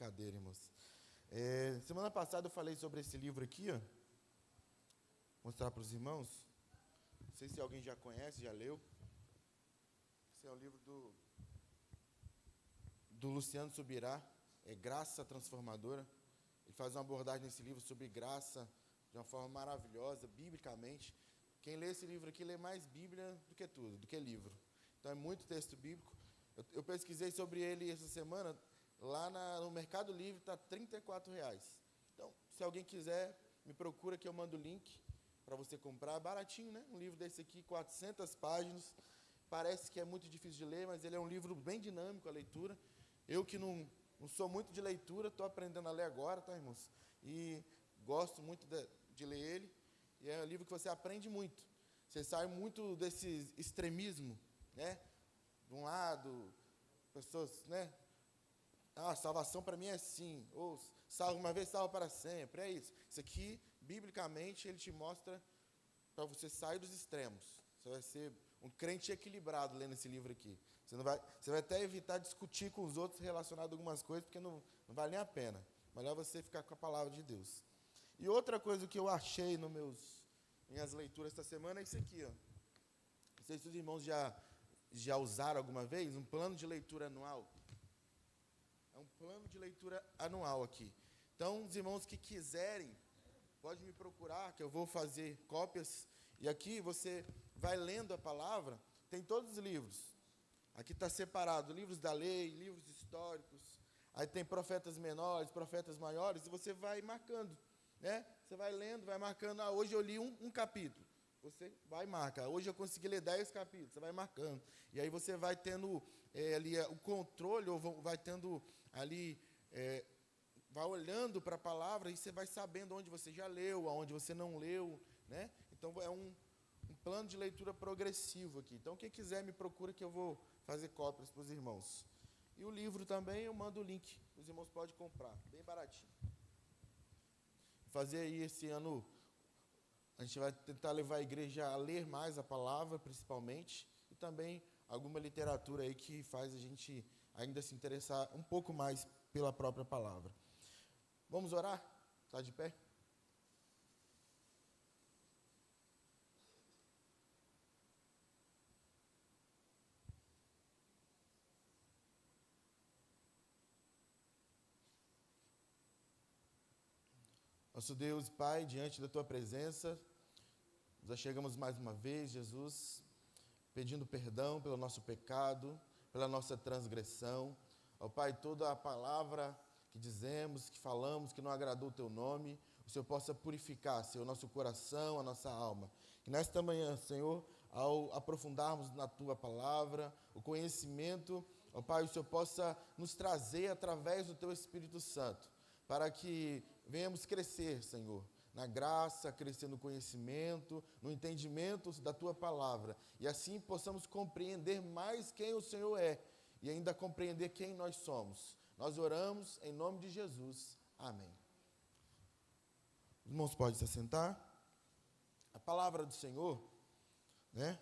brincadeira, irmãos. Semana passada eu falei sobre esse livro aqui, ó. Vou mostrar para os irmãos. Não sei se alguém já conhece, já leu. Esse é o livro do Luciano Subirá, Graça Transformadora. Ele faz uma abordagem nesse livro sobre graça de uma forma maravilhosa, biblicamente. Quem lê esse livro aqui lê mais Bíblia do que tudo, do que livro. Então é muito texto bíblico. Eu pesquisei sobre ele essa semana, lá no Mercado Livre está R$34. Então, se alguém quiser, me procura que eu mando o link para você comprar. Baratinho, né? Um livro desse aqui, 400 páginas. Parece que é muito difícil de ler, mas ele é um livro bem dinâmico, a leitura. Eu que não sou muito de leitura, estou aprendendo a ler agora, tá, irmãos? E gosto muito de ler ele. E é um livro que você aprende muito. Você sai muito desse extremismo, né? De um lado, pessoas, né? Salvação para mim é sim. Ou salvo uma vez, salvo para sempre. É isso. Isso aqui, biblicamente, ele te mostra para você sair dos extremos. Você vai ser um crente equilibrado lendo esse livro aqui. Você vai até evitar discutir com os outros relacionado a algumas coisas, porque não vale nem a pena. Melhor você ficar com a palavra de Deus. E outra coisa que eu achei nas minhas leituras esta semana é isso aqui, ó. Não sei se os irmãos já usaram alguma vez um plano de leitura anual. É um plano de leitura anual aqui. Então, os irmãos que quiserem, pode me procurar, que eu vou fazer cópias. E aqui você vai lendo a palavra, tem todos os livros. Aqui está separado, livros da lei, livros históricos. Aí tem profetas menores, profetas maiores, e você vai marcando, né? Você vai lendo, vai marcando. Hoje eu li um capítulo. Você vai marcar. Hoje eu consegui ler 10 capítulos. Você vai marcando. E aí você vai tendo ali o controle, ou vai tendo ali... vai olhando para a palavra e você vai sabendo onde você já leu, aonde você não leu, né? Então, é um plano de leitura progressivo aqui. Então, quem quiser, me procura que eu vou fazer cópias para os irmãos. E o livro também, eu mando o link. Os irmãos podem comprar, bem baratinho. Fazer aí esse ano, a gente vai tentar levar a igreja a ler mais a palavra, principalmente, e também alguma literatura aí que faz a gente ainda se interessar um pouco mais pela própria palavra. Vamos orar? Está de pé? Nosso Deus, Pai, diante da Tua presença, nós chegamos mais uma vez, Jesus, pedindo perdão pelo nosso pecado, pela nossa transgressão. Ó Pai, toda a palavra que dizemos, que falamos, que não agradou o Teu nome, o Senhor possa purificar, Senhor, o nosso coração, a nossa alma. Que nesta manhã, Senhor, ao aprofundarmos na Tua palavra, o conhecimento, ó Pai, o Senhor possa nos trazer através do Teu Espírito Santo, para que venhamos crescer, Senhor, na graça, crescer no conhecimento, no entendimento da Tua palavra, e assim possamos compreender mais quem o Senhor é, e ainda compreender quem nós somos. Nós oramos em nome de Jesus. Amém. Os irmãos podem se assentar. A palavra do Senhor, né?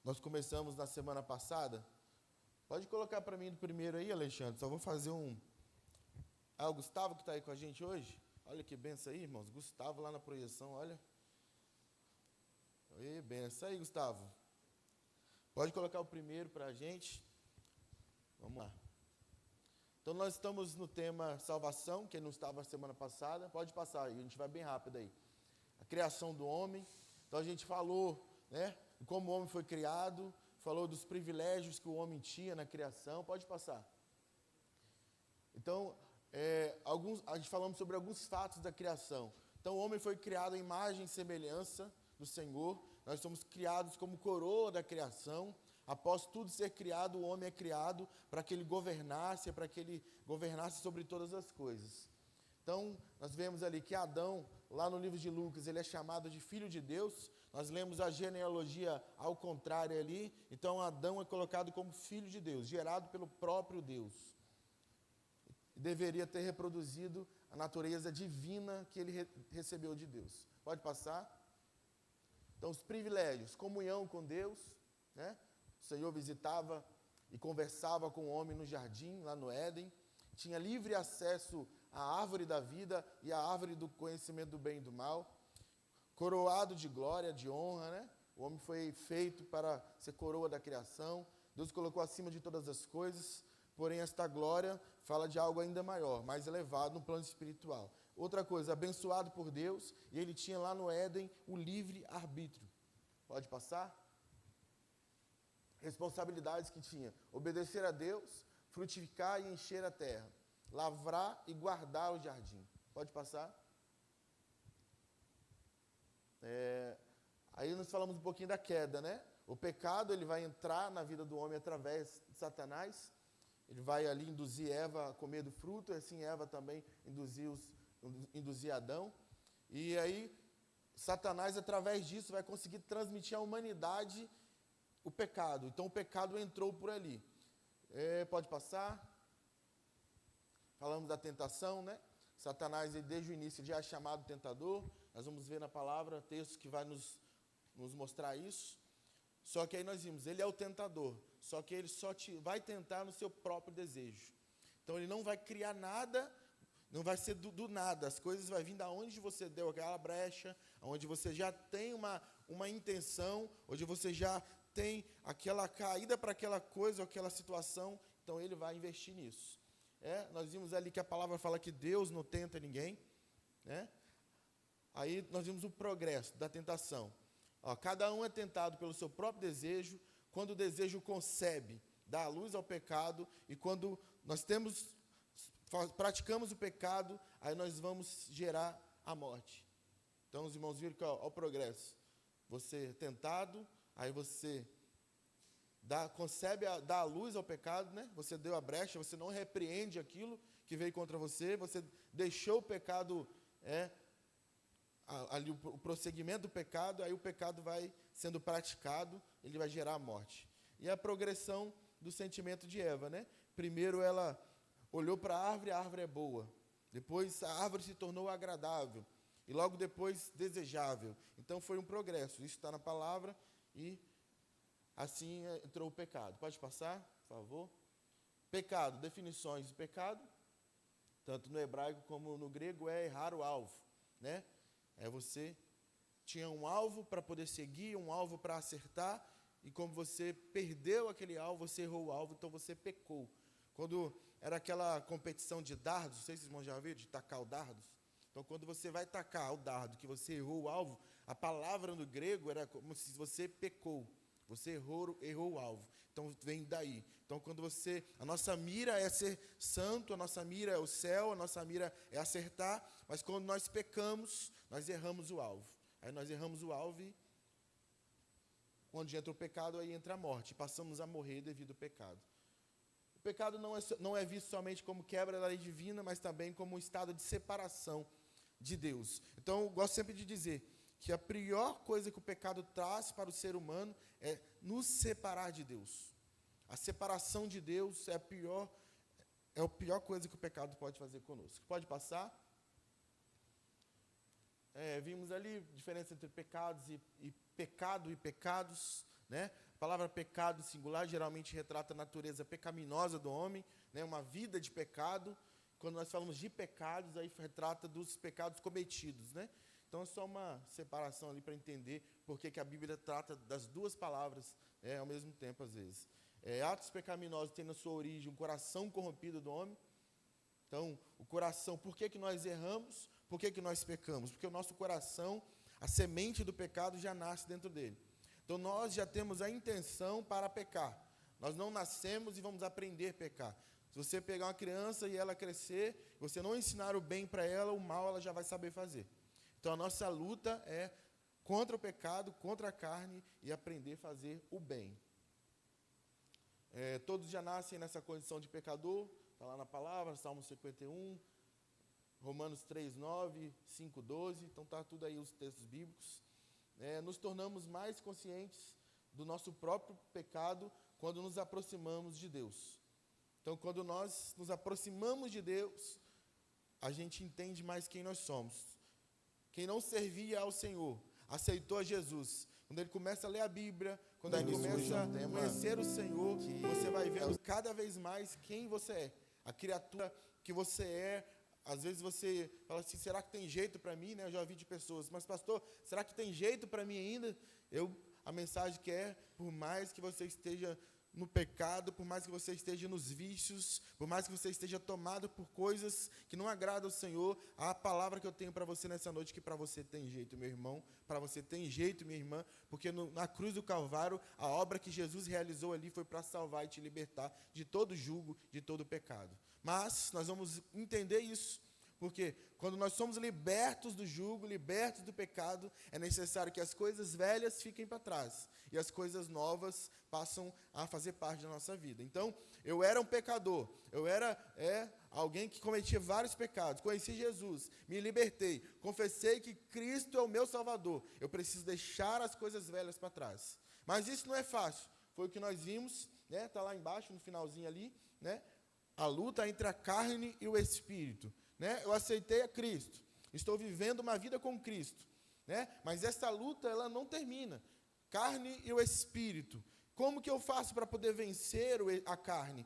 Nós começamos na semana passada. Pode colocar para mim do primeiro aí, Alexandre. Só vou fazer o Gustavo que está aí com a gente hoje. Olha que benção aí, irmãos. Gustavo lá na projeção, olha. Oi, benção aí, Gustavo. Pode colocar o primeiro para a gente. Vamos lá. Então, nós estamos no tema salvação, que não estava semana passada. Pode passar aí, a gente vai bem rápido aí. A criação do homem. Então, a gente falou, né, de como o homem foi criado, falou dos privilégios que o homem tinha na criação. Pode passar. Então, a gente falamos sobre alguns fatos da criação. Então, o homem foi criado à imagem e semelhança do Senhor. Nós somos criados como coroa da criação. Após tudo ser criado, o homem é criado para que ele governasse, sobre todas as coisas. Então, nós vemos ali que Adão, lá no livro de Lucas, ele é chamado de filho de Deus. Nós lemos a genealogia ao contrário ali. Então, Adão é colocado como filho de Deus, gerado pelo próprio Deus. Deveria ter reproduzido a natureza divina que ele recebeu de Deus. Pode passar? Então, os privilégios, comunhão com Deus, né? O Senhor visitava e conversava com o homem no jardim, lá no Éden. tinha livre acesso à árvore da vida e à árvore do conhecimento do bem e do mal, coroado de glória, de honra, né? O homem foi feito para ser coroa da criação, Deus colocou acima de todas as coisas, porém esta glória fala de algo ainda maior, mais elevado no plano espiritual. Outra coisa, abençoado por Deus, e ele tinha lá no Éden o livre arbítrio. Pode passar? Responsabilidades que tinha: obedecer a Deus, frutificar e encher a terra, lavrar e guardar o jardim. Pode passar? Aí nós falamos um pouquinho da queda, né? O pecado, ele vai entrar na vida do homem através de Satanás. Ele vai ali induzir Eva a comer do fruto, e assim Eva também induzir Adão. E aí, Satanás, através disso, vai conseguir transmitir à humanidade o pecado. Então, o pecado entrou por ali. Pode passar? Falamos da tentação, né? Satanás, ele, desde o início, já é chamado tentador. Nós vamos ver na palavra textos que vai nos mostrar isso. Só que aí nós vimos, ele é o tentador, só que ele só vai tentar no seu próprio desejo. Então ele não vai criar nada, não vai ser do nada, as coisas vão vir da onde você deu aquela brecha, onde você já tem uma intenção, onde você já tem aquela caída para aquela coisa, aquela situação, então ele vai investir nisso. Nós vimos ali que a palavra fala que Deus não tenta ninguém, né? Aí nós vimos o progresso da tentação. Cada um é tentado pelo seu próprio desejo. Quando o desejo concebe, dá a luz ao pecado, e quando nós praticamos o pecado, aí nós vamos gerar a morte. Então, os irmãos viram que o progresso. Você é tentado, aí você concebe, dá a luz ao pecado, né? Você deu a brecha, você não repreende aquilo que veio contra você, você deixou o pecado, ali o prosseguimento do pecado, aí o pecado vai sendo praticado, ele vai gerar a morte. E a progressão do sentimento de Eva, né? Primeiro ela olhou para a árvore é boa. Depois a árvore se tornou agradável. E logo depois desejável. Então foi um progresso. Isso está na palavra e assim entrou o pecado. Pode passar, por favor? Pecado, definições de pecado, tanto no hebraico como no grego, é errar o alvo, né? Você tinha um alvo para poder seguir, um alvo para acertar, e como você perdeu aquele alvo, você errou o alvo, então você pecou. Quando era aquela competição de dardos, não sei se vocês já viram, de tacar o dardos. Então, quando você vai tacar o dardo, que você errou o alvo, a palavra no grego era como se você pecou, você errou o alvo. Então, vem daí. Então, a nossa mira é ser santo, a nossa mira é o céu, a nossa mira é acertar, mas quando nós pecamos, nós erramos o alvo. Aí nós erramos o alvo e, onde entra o pecado, aí entra a morte. Passamos a morrer devido ao pecado. O pecado não é visto somente como quebra da lei divina, mas também como um estado de separação de Deus. Então, eu gosto sempre de dizer que a pior coisa que o pecado traz para o ser humano é nos separar de Deus. A separação de Deus é a pior coisa que o pecado pode fazer conosco. Pode passar? Vimos ali a diferença entre pecados e pecado e pecados, né? A palavra pecado singular geralmente retrata a natureza pecaminosa do homem, né? Uma vida de pecado. Quando nós falamos de pecados, aí retrata dos pecados cometidos, né? Então é só uma separação ali para entender por que a Bíblia trata das duas palavras ao mesmo tempo, às vezes. Atos pecaminosos têm na sua origem o coração corrompido do homem. Então, o coração, por que nós erramos? Por que nós pecamos? Porque o nosso coração, a semente do pecado já nasce dentro dele. Então, nós já temos a intenção para pecar. Nós não nascemos e vamos aprender a pecar. Se você pegar uma criança e ela crescer, você não ensinar o bem para ela, o mal ela já vai saber fazer. Então, a nossa luta é contra o pecado, contra a carne e aprender a fazer o bem. Todos já nascem nessa condição de pecador, está lá na palavra, Salmo 51, Romanos 3:9, 5:12, então está tudo aí os textos bíblicos. Nos tornamos mais conscientes do nosso próprio pecado quando nos aproximamos de Deus. Então, quando nós nos aproximamos de Deus, a gente entende mais quem nós somos. Quem não servia ao Senhor, aceitou a Jesus. Quando ele começa a ler a Bíblia, quando ele começa a conhecer o Senhor, você vai vendo cada vez mais quem você é. A criatura que você é. Às vezes você fala assim, será que tem jeito para mim? Né? Eu já ouvi de pessoas, mas pastor, será que tem jeito para mim ainda? A mensagem que é, por mais que você esteja no pecado, por mais que você esteja nos vícios, por mais que você esteja tomado por coisas que não agradam ao Senhor, a palavra que eu tenho para você nessa noite, que para você tem jeito, meu irmão, para você tem jeito, minha irmã, porque na cruz do Calvário, a obra que Jesus realizou ali foi para salvar e te libertar de todo jugo, de todo pecado. Mas nós vamos entender isso, porque quando nós somos libertos do jugo, libertos do pecado, é necessário que as coisas velhas fiquem para trás e as coisas novas passam a fazer parte da nossa vida. Então, eu era um pecador, eu era alguém que cometia vários pecados, conheci Jesus, me libertei, confessei que Cristo é o meu Salvador, eu preciso deixar as coisas velhas para trás. Mas isso não é fácil, foi o que nós vimos, né? Está lá embaixo, no finalzinho ali, né? A luta entre a carne e o Espírito. Né? Eu aceitei a Cristo, estou vivendo uma vida com Cristo, né? Mas essa luta ela não termina, carne e o Espírito. Como que eu faço para poder vencer a carne?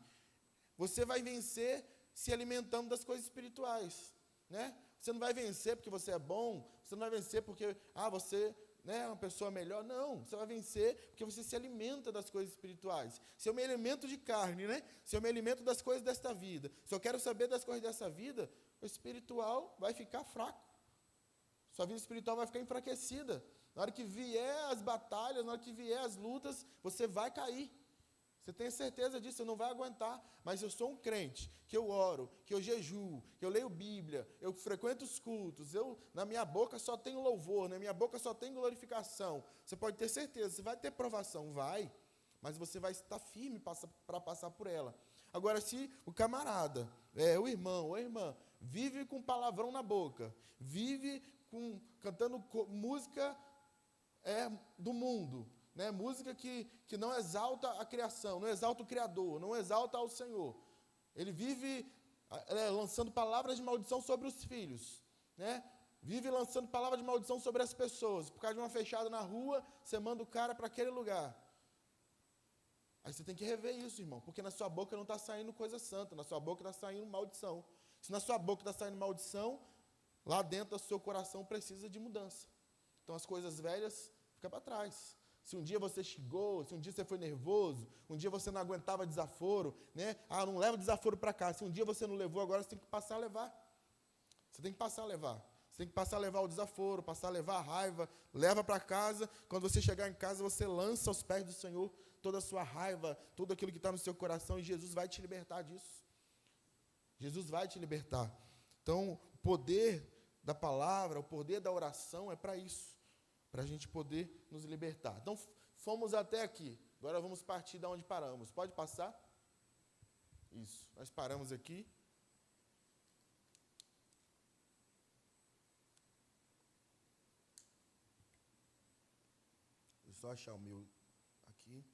Você vai vencer se alimentando das coisas espirituais, né? Você não vai vencer porque você é bom, você não vai vencer porque você é uma pessoa melhor, não, você vai vencer porque você se alimenta das coisas espirituais. Se eu me alimento de carne, né? Se eu me alimento das coisas desta vida, se eu quero saber das coisas dessa vida, o espiritual vai ficar fraco, sua vida espiritual vai ficar enfraquecida. Na hora que vier as batalhas, na hora que vier as lutas, você vai cair. Você tem certeza disso, você não vai aguentar. Mas eu sou um crente, que eu oro, que eu jejuo, que eu leio Bíblia, eu frequento os cultos, na minha boca só tenho louvor, na minha boca só tem glorificação. Você pode ter certeza, você vai ter provação, vai, mas você vai estar firme para passar por ela. Agora, se o camarada, o irmão ou a irmã, vive com palavrão na boca, vive cantando música do mundo, né? Música que não exalta a criação, não exalta o Criador, não exalta ao Senhor. Ele vive lançando palavras de maldição sobre os filhos, né? Vive lançando palavras de maldição sobre as pessoas. Por causa de uma fechada na rua, você manda o cara para aquele lugar. Aí você tem que rever isso, irmão, porque na sua boca não está saindo coisa santa, na sua boca está saindo maldição. Se na sua boca está saindo maldição, lá dentro do seu coração precisa de mudança. Então as coisas velhas ficam para trás. Se um dia você xingou, se um dia você foi nervoso, um dia você não aguentava desaforo, né? Não leva desaforo para cá. Se um dia você não levou, agora você tem que passar a levar. Você tem que passar a levar. Você tem que passar a levar o desaforo, passar a levar a raiva, leva para casa. Quando você chegar em casa, você lança aos pés do Senhor toda a sua raiva, tudo aquilo que está no seu coração, e Jesus vai te libertar disso. Jesus vai te libertar. Então, o poder da palavra, o poder da oração é para isso, para a gente poder nos libertar. Então, fomos até aqui. Agora vamos partir de onde paramos. Pode passar? Isso. Nós paramos aqui. Deixa eu só achar o meu aqui.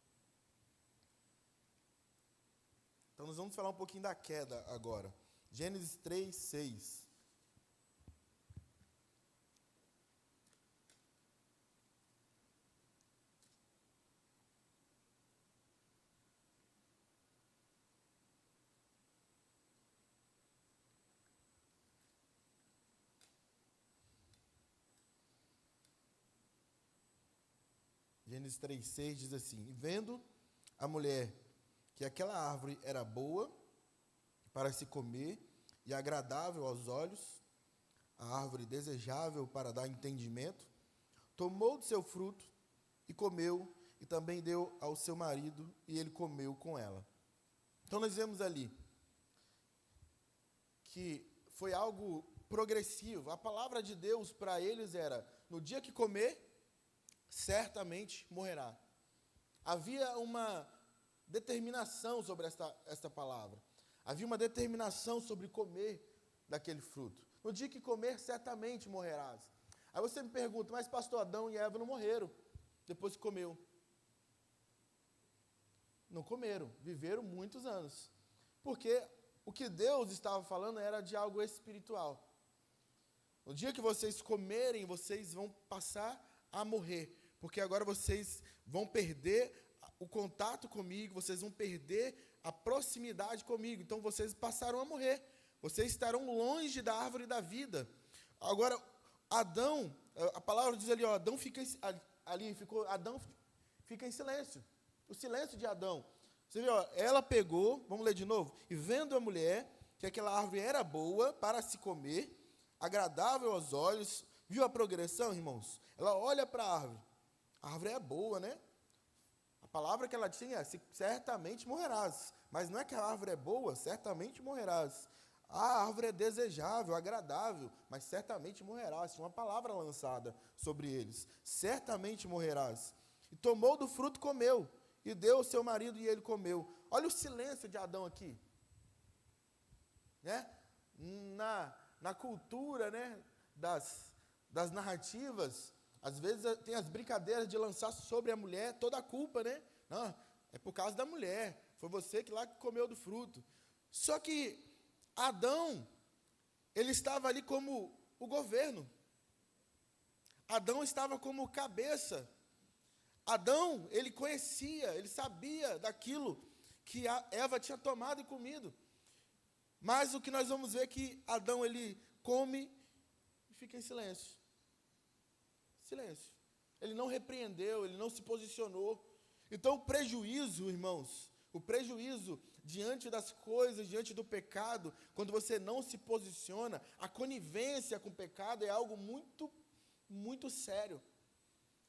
Então, nós vamos falar um pouquinho da queda agora. Gênesis 3, 6. Gênesis 3, 6 diz assim: E vendo a mulher que aquela árvore era boa para se comer e agradável aos olhos, a árvore desejável para dar entendimento, tomou do seu fruto e comeu, e também deu ao seu marido, e ele comeu com ela. Então nós vemos ali que foi algo progressivo. A palavra de Deus para eles era: no dia que comer, certamente morrerá. Havia uma determinação sobre esta palavra. Havia uma determinação sobre comer daquele fruto. No dia que comer, certamente morrerás. Aí você me pergunta: mas pastor, Adão e Eva não morreram depois que comeu? Não comeram, viveram muitos anos. Porque o que Deus estava falando era de algo espiritual. No dia que vocês comerem, vocês vão passar a morrer, porque agora vocês vão perder o contato comigo, vocês vão perder a proximidade comigo, então vocês passaram a morrer, vocês estarão longe da árvore da vida. Agora, Adão, a palavra diz ali, ó, Adão fica em silêncio. O silêncio de Adão. Você vê, ó, ela pegou, vamos ler de novo, e vendo a mulher que aquela árvore era boa para se comer, agradável aos olhos, viu a progressão, irmãos? Ela olha para a árvore é boa, né? A palavra que ela tinha é, certamente morrerás, mas não é que a árvore é boa, certamente morrerás. A árvore é desejável, agradável, mas certamente morrerás. Tinha uma palavra lançada sobre eles, certamente morrerás. E tomou do fruto, comeu, e deu ao seu marido, e ele comeu. Olha o silêncio de Adão aqui. Né? Na cultura, né, das narrativas, às vezes tem as brincadeiras de lançar sobre a mulher toda a culpa, né? Não, é por causa da mulher, foi você que lá comeu do fruto. Só que Adão, ele estava ali como o governo. Adão estava como cabeça. Adão, ele conhecia, ele sabia daquilo que a Eva tinha tomado e comido. Mas o que nós vamos ver é que Adão, ele come e fica em silêncio. Silêncio. Ele não repreendeu, ele não se posicionou. Então, o prejuízo, irmãos, o prejuízo diante das coisas, diante do pecado, quando você não se posiciona, a conivência com o pecado é algo muito, muito sério.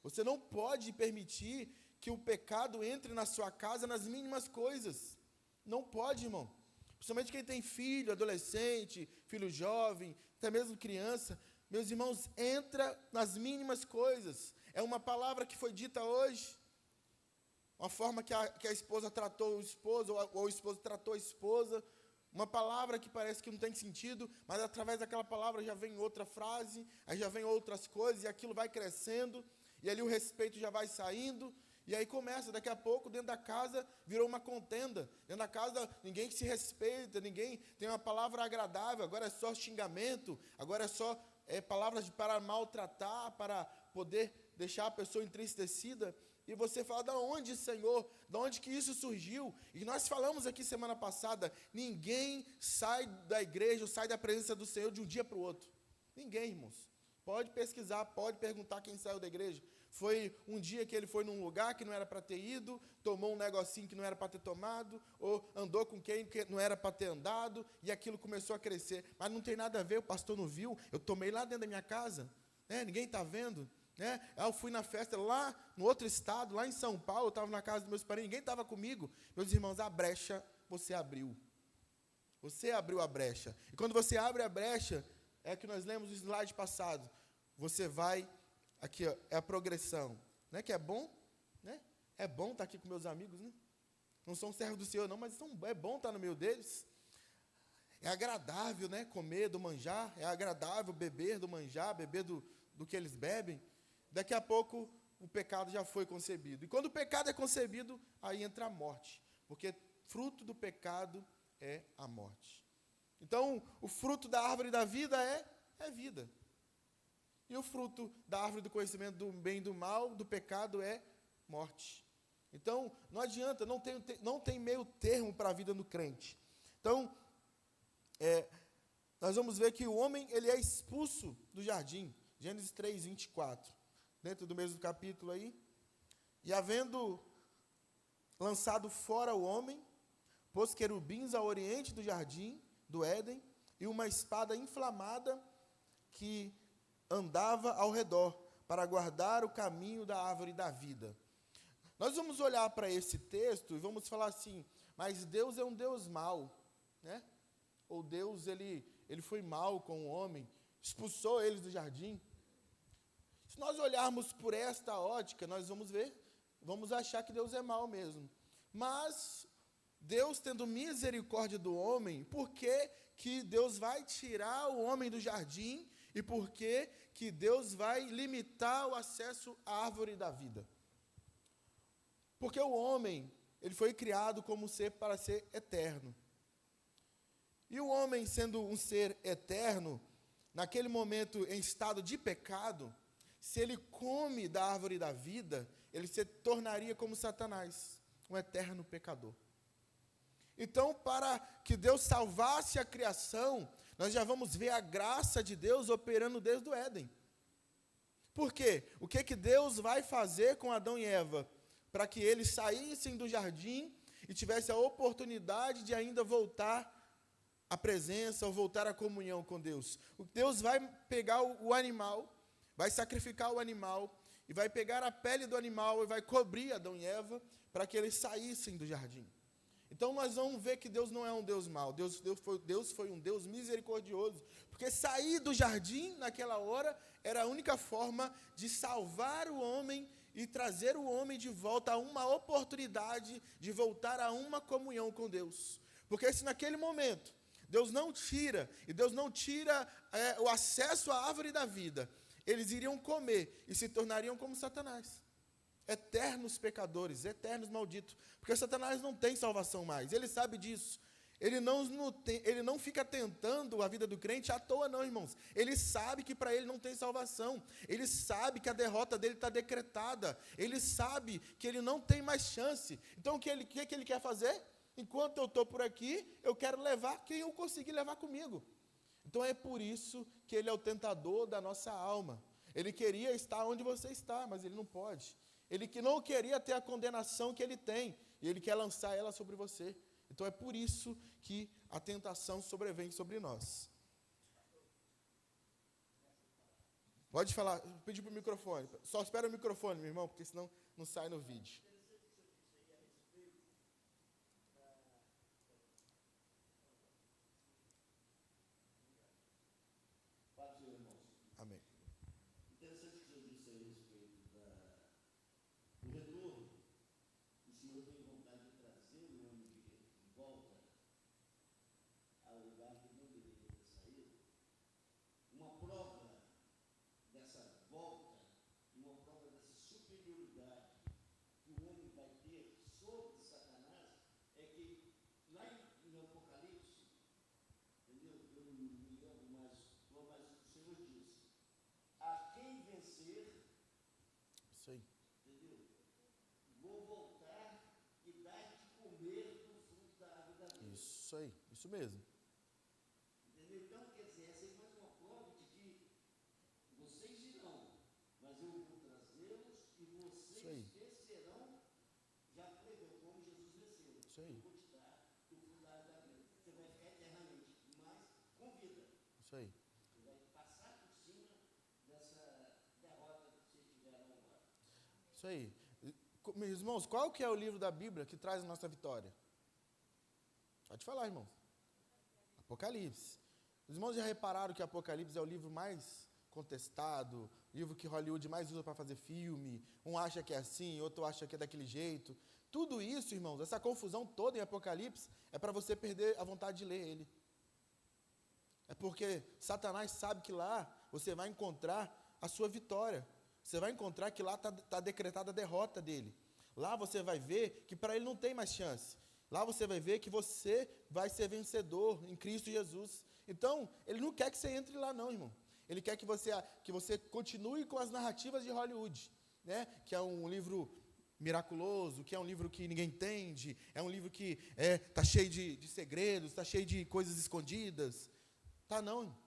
Você não pode permitir que o pecado entre na sua casa nas mínimas coisas. Não pode, irmão. Principalmente quem tem filho, adolescente, filho jovem, até mesmo criança. Meus irmãos, entra nas mínimas coisas. É uma palavra que foi dita hoje, uma forma que a esposa tratou o esposo, ou o esposo tratou a esposa, uma palavra que parece que não tem sentido, mas através daquela palavra já vem outra frase, aí já vem outras coisas, e aquilo vai crescendo, e ali o respeito já vai saindo, e aí começa, daqui a pouco, dentro da casa, virou uma contenda. Dentro da casa, ninguém se respeita, ninguém tem uma palavra agradável, agora é só xingamento, agora é só palavras para maltratar, para poder deixar a pessoa entristecida. E você fala, da onde, Senhor? Da onde que isso surgiu? E nós falamos aqui semana passada, ninguém sai da igreja, sai da presença do Senhor de um dia para o outro. Ninguém, irmãos. Pode pesquisar, pode perguntar quem saiu da igreja. Foi um dia que ele foi num lugar que não era para ter ido, tomou um negocinho que não era para ter tomado, ou andou com quem que não era para ter andado, e aquilo começou a crescer. Mas não tem nada a ver, o pastor não viu, eu tomei lá dentro da minha casa, né? Ninguém está vendo. Né? Eu fui na festa lá no outro estado, lá em São Paulo, eu estava na casa dos meus parentes, ninguém estava comigo. Meus irmãos, a brecha você abriu. Você abriu a brecha. E quando você abre a brecha, é que nós lemos no slide passado, você vai... Aqui, ó, é a progressão. Não é que é bom? Né? É bom estar aqui com meus amigos, né? Não são servos do Senhor, não, mas é bom estar no meio deles. É agradável, né? Comer do manjar. É agradável beber do manjar, beber do que eles bebem. Daqui a pouco, o pecado já foi concebido. E quando o pecado é concebido, aí entra a morte. Porque fruto do pecado é a morte. Então, o fruto da árvore da vida é vida. E o fruto da árvore do conhecimento do bem e do mal, do pecado, é morte. Então, não adianta, não tem meio termo para a vida do crente. Então, nós vamos ver que o homem ele é expulso do jardim. Gênesis 3, 24. Dentro do mesmo capítulo aí. E havendo lançado fora o homem, pôs querubins ao oriente do jardim do Éden, e uma espada inflamada que andava ao redor, para guardar o caminho da árvore da vida. Nós vamos olhar para esse texto e vamos falar assim, mas Deus é um Deus mau, né? Ou Deus, ele foi mau com o homem, expulsou eles do jardim. Se nós olharmos por esta ótica, nós vamos achar que Deus é mau mesmo. Mas, Deus tendo misericórdia do homem, por que Deus vai tirar o homem do jardim? E por que Deus vai limitar o acesso à árvore da vida? Porque o homem, ele foi criado como um ser para ser eterno. E o homem, sendo um ser eterno, naquele momento em estado de pecado, se ele come da árvore da vida, ele se tornaria como Satanás, um eterno pecador. Então, para que Deus salvasse a criação, nós já vamos ver a graça de Deus operando desde o Éden. Por quê? O que Deus vai fazer com Adão e Eva? Para que eles saíssem do jardim e tivessem a oportunidade de ainda voltar à presença, ou voltar à comunhão com Deus. Deus vai pegar o animal, vai sacrificar o animal, e vai pegar a pele do animal e vai cobrir Adão e Eva, para que eles saíssem do jardim. Então nós vamos ver que Deus não é um Deus mau, Deus foi um Deus misericordioso, porque sair do jardim naquela hora era a única forma de salvar o homem e trazer o homem de volta a uma oportunidade de voltar a uma comunhão com Deus. Porque se naquele momento Deus não tira o acesso à árvore da vida, eles iriam comer e se tornariam como Satanás. Eternos pecadores, eternos malditos, porque Satanás não tem salvação mais, ele sabe disso, ele não fica tentando a vida do crente à toa não, irmãos, ele sabe que para ele não tem salvação, ele sabe que a derrota dele está decretada, ele sabe que ele não tem mais chance, então o que ele quer fazer? Enquanto eu estou por aqui, eu quero levar quem eu conseguir levar comigo. Então é por isso que ele é o tentador da nossa alma, ele queria estar onde você está, mas ele não pode. Ele que não queria ter a condenação que ele tem, e ele quer lançar ela sobre você. Então é por isso que a tentação sobrevém sobre nós. Pode falar, pedir para o microfone. Só espera o microfone, meu irmão, porque senão não sai no vídeo. Amém. Interessante que o senhor disse aí a respeito do retorno. O senhor tem vontade de trazer o homem de volta ao lugar que não deveria ter saído. Uma prova dessa volta, uma prova dessa superioridade que o homem vai ter sobre Satanás, é que lá em Apocalipse, entendeu? Eu não me lembro mais, mas o Senhor disse: a quem vencer, Isso aí. entendeu? Vou voltar e dar de comer do fruto da árvore da vida. Isso aí, isso mesmo. Entendeu? Então, quer dizer, essa é mais uma prova de que vocês irão, mas eu vou trazê-los e vocês vencerão, já preveu como Jesus venceu. Isso aí. Eu vou te dar do fruto da árvore da vida. Você vai ficar eternamente, mas com vida. Isso aí. Você vai passar por cima dessa derrota que vocês tiveram agora. Isso aí. Meus irmãos, qual que é o livro da Bíblia que traz a nossa vitória? Pode falar, irmãos. Apocalipse. Os irmãos já repararam que Apocalipse é o livro mais contestado, livro que Hollywood mais usa para fazer filme, um acha que é assim, outro acha que é daquele jeito. Tudo isso, irmãos, essa confusão toda em Apocalipse é para você perder a vontade de ler ele. É porque Satanás sabe que lá você vai encontrar a sua vitória. Você vai encontrar que lá está decretada a derrota dele. Lá você vai ver que para ele não tem mais chance. Lá você vai ver que você vai ser vencedor em Cristo Jesus. Então, ele não quer que você entre lá não, irmão. Ele quer que você continue com as narrativas de Hollywood, né? Que é um livro miraculoso, que é um livro que ninguém entende, é um livro que está cheio de segredos, está cheio de coisas escondidas. Tá não,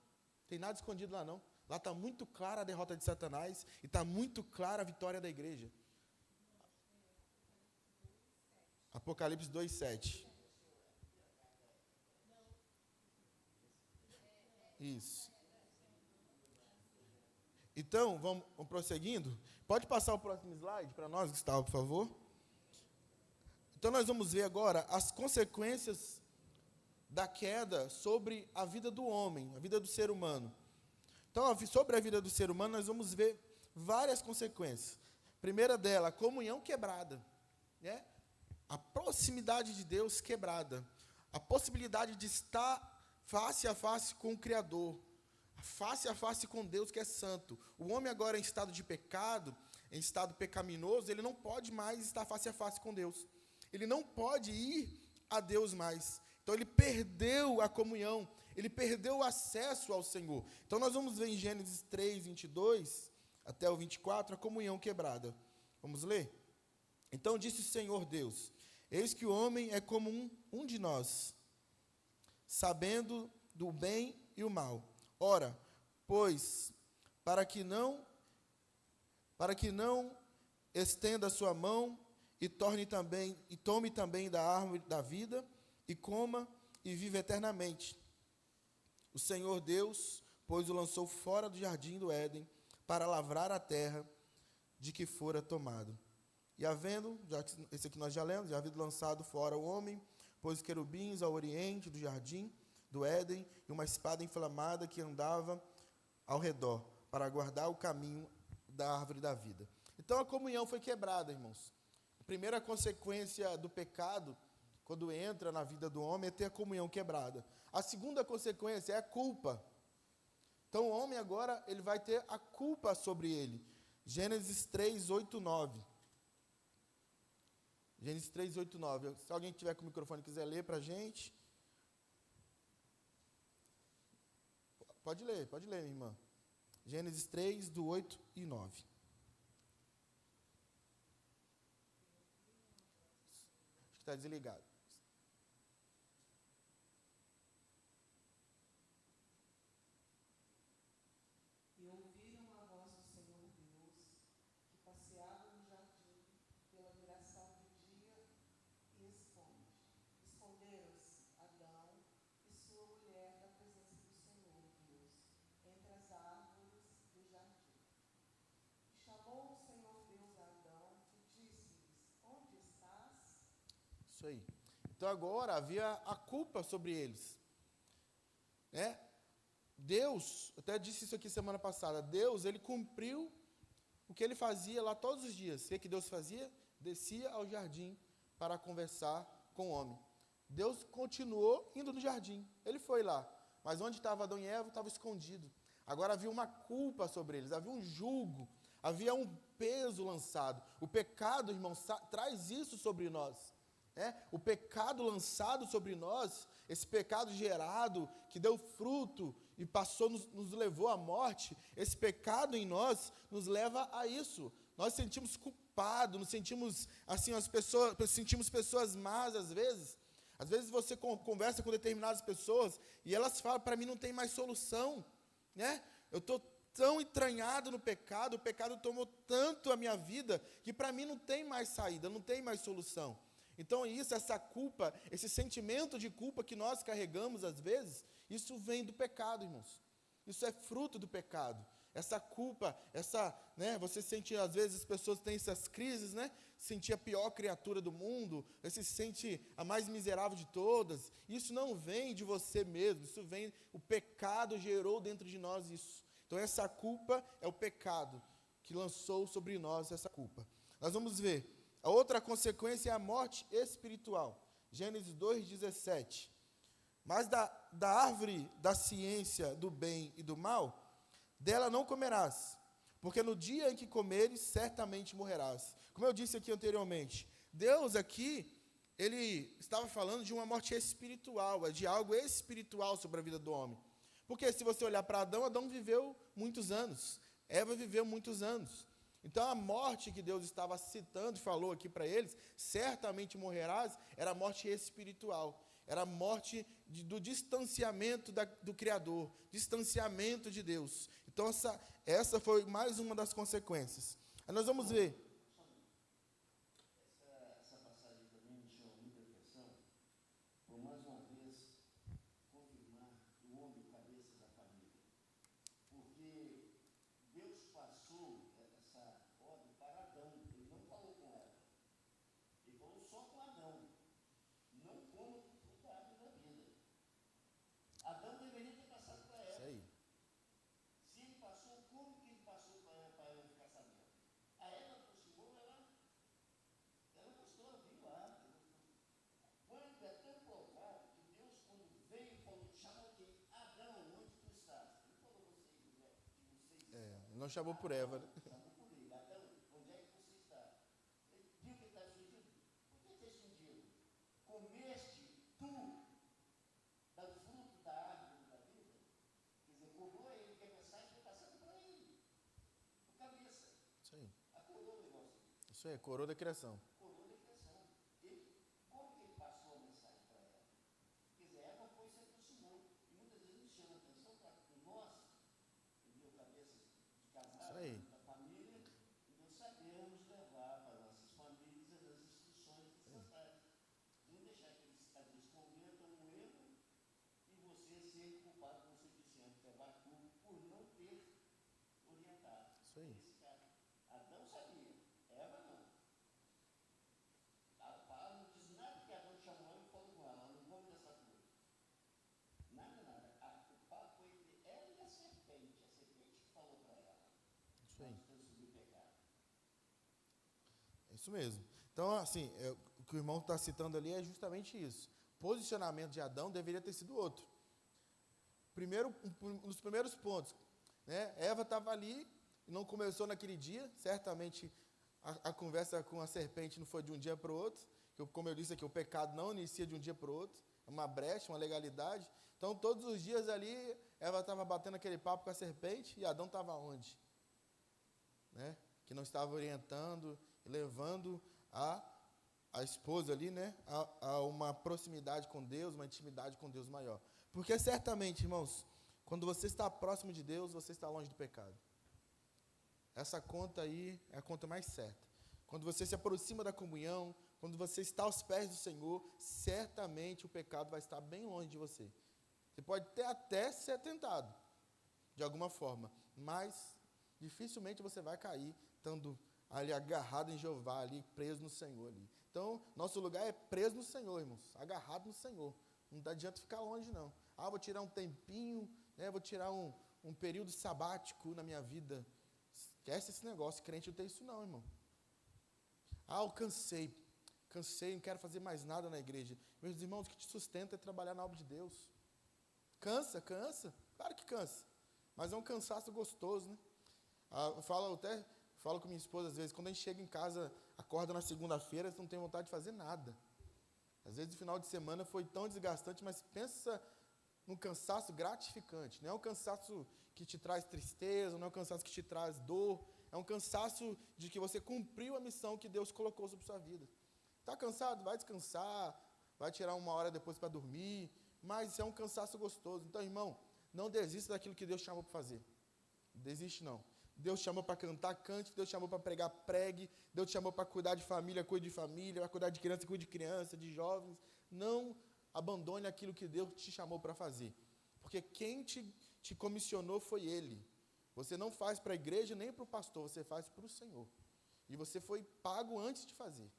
tem nada escondido lá não. Lá está muito clara a derrota de Satanás e está muito clara a vitória da igreja. Apocalipse 2:7. Isso. Então, vamos prosseguindo. Pode passar o próximo slide para nós, Gustavo, por favor. Então, nós vamos ver agora as consequências da queda sobre a vida do homem, a vida do ser humano. Então, sobre a vida do ser humano, nós vamos ver várias consequências. A primeira dela, a comunhão quebrada, né? A proximidade de Deus quebrada. A possibilidade de estar face a face com o Criador, face a face com Deus que é santo. O homem agora em estado de pecado, em estado pecaminoso, ele não pode mais estar face a face com Deus. Ele não pode ir a Deus mais. Então ele perdeu a comunhão, ele perdeu o acesso ao Senhor. Então nós vamos ver em Gênesis 3, 22 até o 24, a comunhão quebrada. Vamos ler? Então disse o Senhor Deus: Eis que o homem é como um de nós, sabendo do bem e o mal. Ora, pois, para que não estenda a sua mão e tome também da árvore da vida, e coma e viva eternamente. O Senhor Deus, pois, o lançou fora do jardim do Éden, para lavrar a terra de que fora tomado. E esse aqui nós já lemos, já havendo lançado fora o homem, pôs querubins ao oriente do jardim do Éden, e uma espada inflamada que andava ao redor, para guardar o caminho da árvore da vida. Então a comunhão foi quebrada, irmãos. A primeira consequência do pecado, quando entra na vida do homem, é ter a comunhão quebrada. A segunda consequência é a culpa. Então o homem agora, ele vai ter a culpa sobre ele. Gênesis 3, 8, 9. Gênesis 3, 8, 9. Se alguém tiver com o microfone e quiser ler para a gente. Pode ler, minha irmã. Gênesis 3, do 8 e 9. Acho que está desligado. E ouviram a voz do Senhor Deus, que passeava no jardim pela viração do dia, e esconderam-se Adão e sua mulher da presença do Senhor Deus, entre as árvores do jardim. E chamou o Senhor Deus a Adão e disse-lhes: Onde estás? Isso aí. Então agora havia a culpa sobre eles. Né? Deus, até disse isso aqui semana passada, Deus, ele cumpriu o que ele fazia lá todos os dias. O que Deus fazia? Descia ao jardim para conversar com o homem. Deus continuou indo no jardim. Ele foi lá. Mas onde estava Adão e Eva, estava escondido. Agora havia uma culpa sobre eles, havia um julgo, havia um peso lançado. O pecado, irmão, traz isso sobre nós. O pecado lançado sobre nós, esse pecado gerado, que deu fruto e nos levou à morte, esse pecado em nós nos leva a isso. Nós sentimos culpados, nos sentimos assim, sentimos pessoas más às vezes. Às vezes você conversa com determinadas pessoas e elas falam: para mim não tem mais solução. Eu estou tão entranhado no pecado, o pecado tomou tanto a minha vida, que para mim não tem mais saída, não tem mais solução. Então essa culpa, esse sentimento de culpa que nós carregamos às vezes, isso vem do pecado, irmãos. Isso é fruto do pecado. Essa culpa, você sente, às vezes as pessoas têm essas crises, sentir a pior criatura do mundo, você se sente a mais miserável de todas. Isso não vem de você mesmo, o pecado gerou dentro de nós isso. Então essa culpa é o pecado que lançou sobre nós essa culpa. Nós vamos ver. A outra consequência é a morte espiritual. Gênesis 2:17. Mas da árvore da ciência do bem e do mal, dela não comerás, porque no dia em que comeres, certamente morrerás. Como eu disse aqui anteriormente, Deus aqui, ele estava falando de uma morte espiritual, de algo espiritual sobre a vida do homem. Porque se você olhar para Adão viveu muitos anos, Eva viveu muitos anos. Então a morte que Deus estava citando e falou aqui para eles, certamente morrerás, era a morte espiritual, era a morte do distanciamento do Criador, distanciamento de Deus. Então essa foi mais uma das consequências. Aí nós vamos ver. Essa passagem também me chama muita atenção, por mais uma vez confirmar o homem cabeça da família. Porque Deus passou essa ordem para Adão, ele não falou com ela. Ele falou só com Adão. Não coma do fruto da árvore da vida. Adão deveria ter passado para ela. Isso aí. Se ele passou, como que ele passou para ela ficar sabendo? A Eva aproximou, ela gostou, ela viu lá. Quando é tão provável que Deus, quando veio, chamou quem? Adão, onde tu estás? Ele falou vocês Não chamou por Eva, né? chamou por ele. Adão, onde é que você está? Ele viu que ele está escondido? Por que está escondido? Comeste tu do fruto da árvore da vida? Quer dizer, coroa ele, que a mensagem foi passada para ele. Por cabeça. Isso aí. A coroa do negócio. Isso aí, coroa da criação. Coroa da criação. Ele aí. da família, e nós sabemos levar para nossas famílias as instruções necessárias. Não deixar que eles, às vezes, cometam um erro e você ser culpado, como você disse antes, levar culpa por não ter orientado. Isso aí. Esse cara. Adão sabia, Eva não. A palavra não diz nada que Adão chamou ela e falou com ela, não come dessa fruta. Nada, nada. O papo foi entre ela e a serpente que falou para ela. Isso aí. Nós temos subido o pecado. É isso mesmo. Então, assim, o que o irmão está citando ali é justamente isso. O posicionamento de Adão deveria ter sido outro. Primeiro, um dos primeiros pontos, né? Eva estava ali, não começou naquele dia, certamente a conversa com a serpente não foi de um dia para o outro, como eu disse aqui, o pecado não inicia de um dia para o outro, é uma brecha, uma legalidade. Então, todos os dias ali, Eva estava batendo aquele papo com a serpente, e Adão estava onde? Né? Que não estava orientando, levando a esposa ali, né, a uma proximidade com Deus, uma intimidade com Deus maior. Porque certamente, irmãos, quando você está próximo de Deus, você está longe do pecado. Essa conta aí é a conta mais certa. Quando você se aproxima da comunhão, quando você está aos pés do Senhor, certamente o pecado vai estar bem longe de você. Você pode até ser tentado, de alguma forma, mas dificilmente você vai cair estando ali agarrado em Jeová, ali preso no Senhor. Ali. Então, nosso lugar é preso no Senhor, irmãos, agarrado no Senhor. Não adianta ficar longe, não. Vou tirar um tempinho, né, vou tirar um período sabático na minha vida. Esquece esse negócio, crente não tem isso não, irmão. Eu cansei, não quero fazer mais nada na igreja. Meus irmãos, o que te sustenta é trabalhar na obra de Deus. Cansa, claro que cansa, mas é um cansaço gostoso, né? Eu falo com minha esposa às vezes, quando a gente chega em casa, acorda na segunda-feira, você não tem vontade de fazer nada. Às vezes o final de semana foi tão desgastante, mas pensa num cansaço gratificante. Não é um cansaço que te traz tristeza, não é um cansaço que te traz dor, é um cansaço de que você cumpriu a missão que Deus colocou sobre sua vida. Está cansado? Vai descansar, vai tirar uma hora depois para dormir, mas é um cansaço gostoso. Então, irmão, não desista daquilo que Deus chamou para fazer. Desiste não. Deus chamou para cantar, cante. Deus chamou para pregar, pregue. Deus chamou para cuidar de família, cuide de família. Para cuidar de criança, cuide de criança, de jovens. Não abandone aquilo que Deus te chamou para fazer. Porque quem te comissionou foi Ele. Você não faz para a igreja nem para o pastor, você faz para o Senhor. E você foi pago antes de fazer.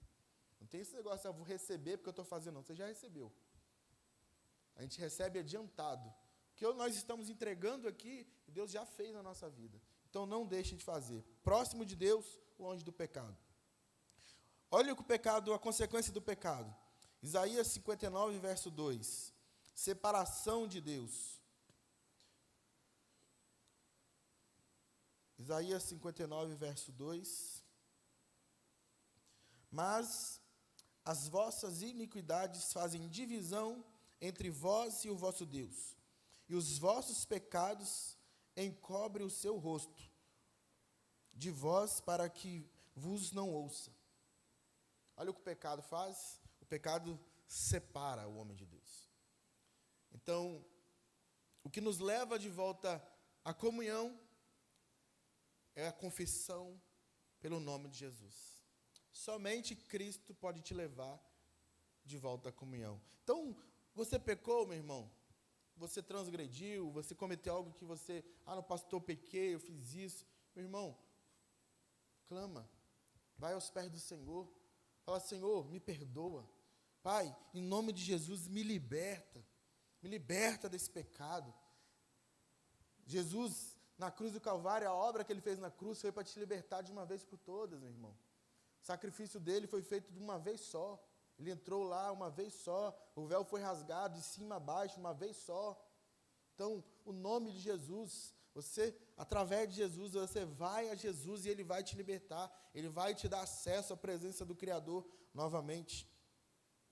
Não tem esse negócio, eu vou receber porque eu estou fazendo, não. Você já recebeu. A gente recebe adiantado. O que nós estamos entregando aqui, Deus já fez na nossa vida. Então, não deixe de fazer. Próximo de Deus, longe do pecado. Olha o pecado, a consequência do pecado. Isaías 59, verso 2. Separação de Deus. Isaías 59, verso 2. Mas as vossas iniquidades fazem divisão entre vós e o vosso Deus, e os vossos pecados encobrem o seu rosto de vós para que vos não ouça. Olha o que o pecado faz. O pecado separa o homem de Deus. Então, o que nos leva de volta à comunhão é a confissão pelo nome de Jesus. Somente Cristo pode te levar de volta à comunhão. Então, você pecou, meu irmão? Você transgrediu? Você cometeu algo que você... no pastor, eu pequei, eu fiz isso. Meu irmão, clama. Vai aos pés do Senhor. Fala, Senhor, me perdoa. Pai, em nome de Jesus, me liberta. Me liberta desse pecado. Jesus, na cruz do Calvário, a obra que Ele fez na cruz foi para te libertar de uma vez por todas, meu irmão. O sacrifício dele foi feito de uma vez só. Ele entrou lá uma vez só. O véu foi rasgado de cima a baixo uma vez só. Então, o nome de Jesus, através de Jesus, você vai a Jesus e Ele vai te libertar. Ele vai te dar acesso à presença do Criador novamente.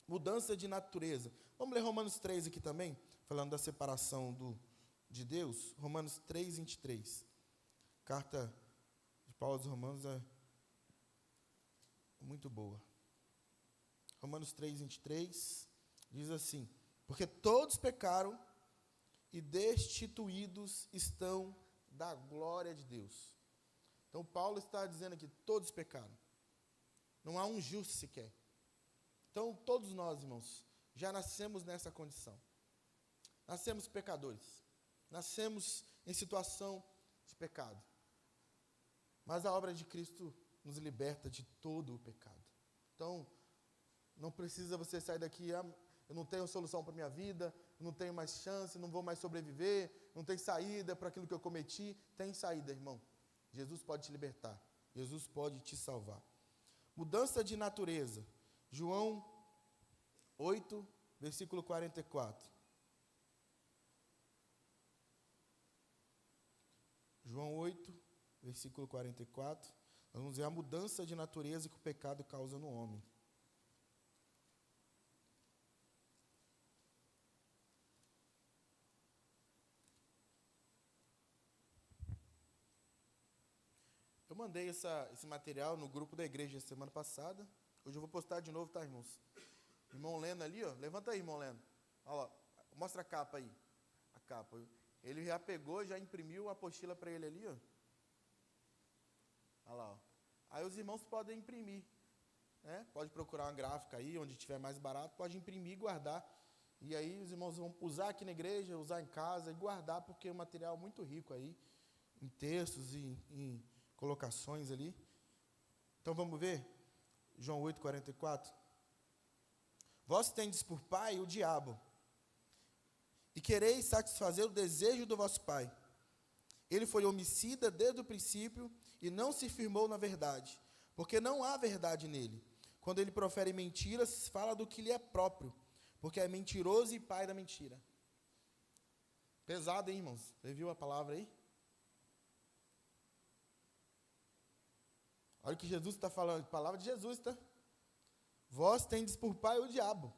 Mudança de natureza. Vamos ler Romanos 3 aqui também, falando da separação de Deus. Romanos 3, 23. Carta de Paulo aos Romanos é muito boa. Romanos 3, 23, diz assim: porque todos pecaram e destituídos estão da glória de Deus. Então, Paulo está dizendo aqui, todos pecaram. Não há um justo sequer. Então, todos nós, irmãos, já nascemos nessa condição. Nascemos pecadores. Nascemos em situação de pecado. Mas a obra de Cristo nos liberta de todo o pecado. Então, não precisa você sair daqui, eu não tenho solução para a minha vida, não tenho mais chance, não vou mais sobreviver, não tem saída para aquilo que eu cometi. Tem saída, irmão. Jesus pode te libertar. Jesus pode te salvar. Mudança de natureza. João 8, versículo 44. João 8, versículo 44. Nós vamos ver a mudança de natureza que o pecado causa no homem. Eu mandei esse material no grupo da igreja semana passada. Hoje eu vou postar de novo, tá, irmãos? Irmão Leno ali, ó. Levanta aí, irmão Leno. Olha lá. Mostra a capa aí. A capa. Ele já pegou, já imprimiu a apostila para ele ali, ó. Olha lá, ó. Aí os irmãos podem imprimir, né? Pode procurar uma gráfica aí, onde estiver mais barato, pode imprimir e guardar. E aí os irmãos vão usar aqui na igreja, usar em casa e guardar, porque é um material muito rico aí, em textos e em colocações ali. Então vamos ver? João 8, 44. Vós tendes por pai o diabo, e quereis satisfazer o desejo do vosso pai. Ele foi homicida desde o princípio, e não se firmou na verdade, porque não há verdade nele. Quando ele profere mentiras, fala do que lhe é próprio, porque é mentiroso e pai da mentira. Pesado, hein, irmãos? Você viu a palavra aí? Olha o que Jesus está falando, palavra de Jesus, tá? Vós tendes por pai o diabo.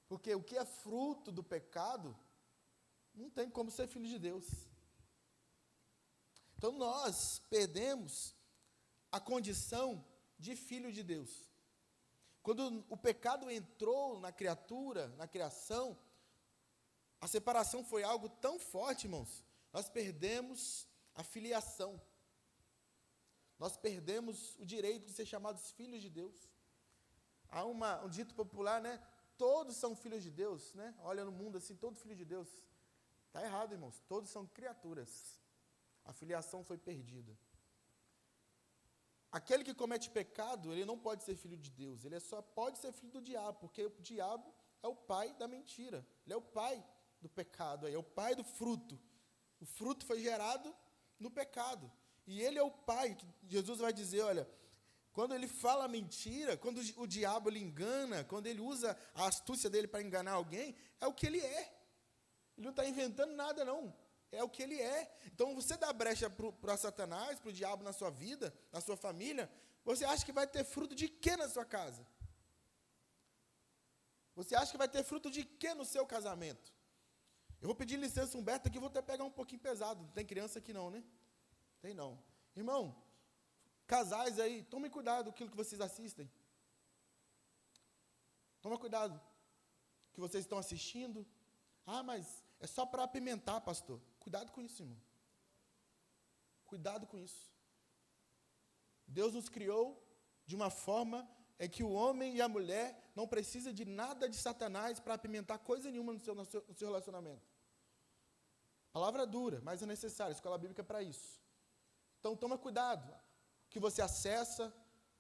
Porque o que é fruto do pecado, não tem como ser filho de Deus. Então nós perdemos a condição de filho de Deus. Quando o pecado entrou na criatura, na criação, a separação foi algo tão forte, irmãos, nós perdemos a filiação. Nós perdemos o direito de ser chamados filhos de Deus. Há um dito popular, né? Todos são filhos de Deus, né? Olha no mundo assim, todo filho de Deus. Está errado, irmãos. Todos são criaturas. A filiação foi perdida. Aquele que comete pecado, ele não pode ser filho de Deus. Ele só pode ser filho do diabo, porque o diabo é o pai da mentira. Ele é o pai do pecado, é o pai do fruto. O fruto foi gerado no pecado. E ele é o pai, que Jesus vai dizer, olha, quando ele fala mentira, quando o diabo lhe engana, quando ele usa a astúcia dele para enganar alguém, é o que ele é. Ele não está inventando nada, não. É o que ele é. Então, você dá brecha para Satanás, para o diabo na sua vida, na sua família, você acha que vai ter fruto de quê na sua casa? Você acha que vai ter fruto de quê no seu casamento? Eu vou pedir licença, Humberto, aqui vou até pegar um pouquinho pesado. Não tem criança aqui não, né? Tem não. Irmão, casais aí, tomem cuidado com aquilo que vocês assistem. Toma cuidado. Que vocês estão assistindo. Ah, mas é só para apimentar, pastor. Cuidado com isso, irmão. Cuidado com isso. Deus nos criou de uma forma que o homem e a mulher não precisam de nada de Satanás para apimentar coisa nenhuma no seu relacionamento. Palavra dura, mas é necessário. A escola bíblica é para isso. Então, toma cuidado. O que você acessa,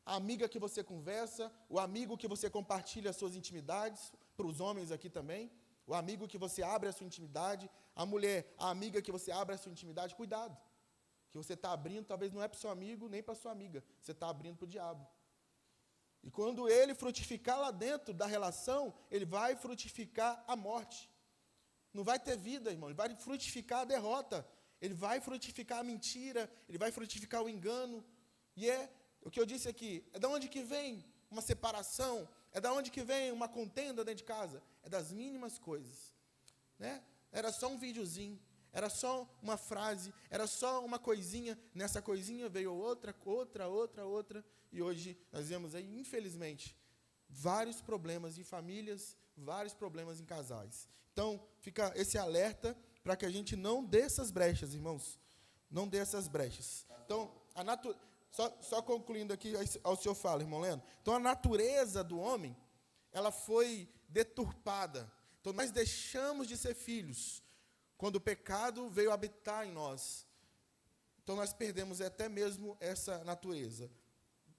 a amiga que você conversa, o amigo que você compartilha as suas intimidades, para os homens aqui também, o amigo que você abre a sua intimidade, a mulher, a amiga que você abre a sua intimidade, cuidado. Que você está abrindo, talvez não é para o seu amigo, nem para a sua amiga, você está abrindo para o diabo. E quando ele frutificar lá dentro da relação, ele vai frutificar a morte. Não vai ter vida, irmão, ele vai frutificar a derrota. Ele vai frutificar a mentira, ele vai frutificar o engano. E é o que eu disse aqui, é da onde que vem uma separação, é da onde que vem uma contenda dentro de casa? É das mínimas coisas, né? Era só um videozinho, era só uma frase, era só uma coisinha, nessa coisinha veio outra, e hoje nós vemos aí, infelizmente, vários problemas em famílias, vários problemas em casais. Então, fica esse alerta para que a gente não dê essas brechas, irmãos. não dê essas brechas. Então, só concluindo aqui, ao senhor fala, irmão Leandro. Então, a natureza do homem, ela foi deturpada. Então, nós deixamos de ser filhos quando o pecado veio habitar em nós. Então, nós perdemos até mesmo essa natureza.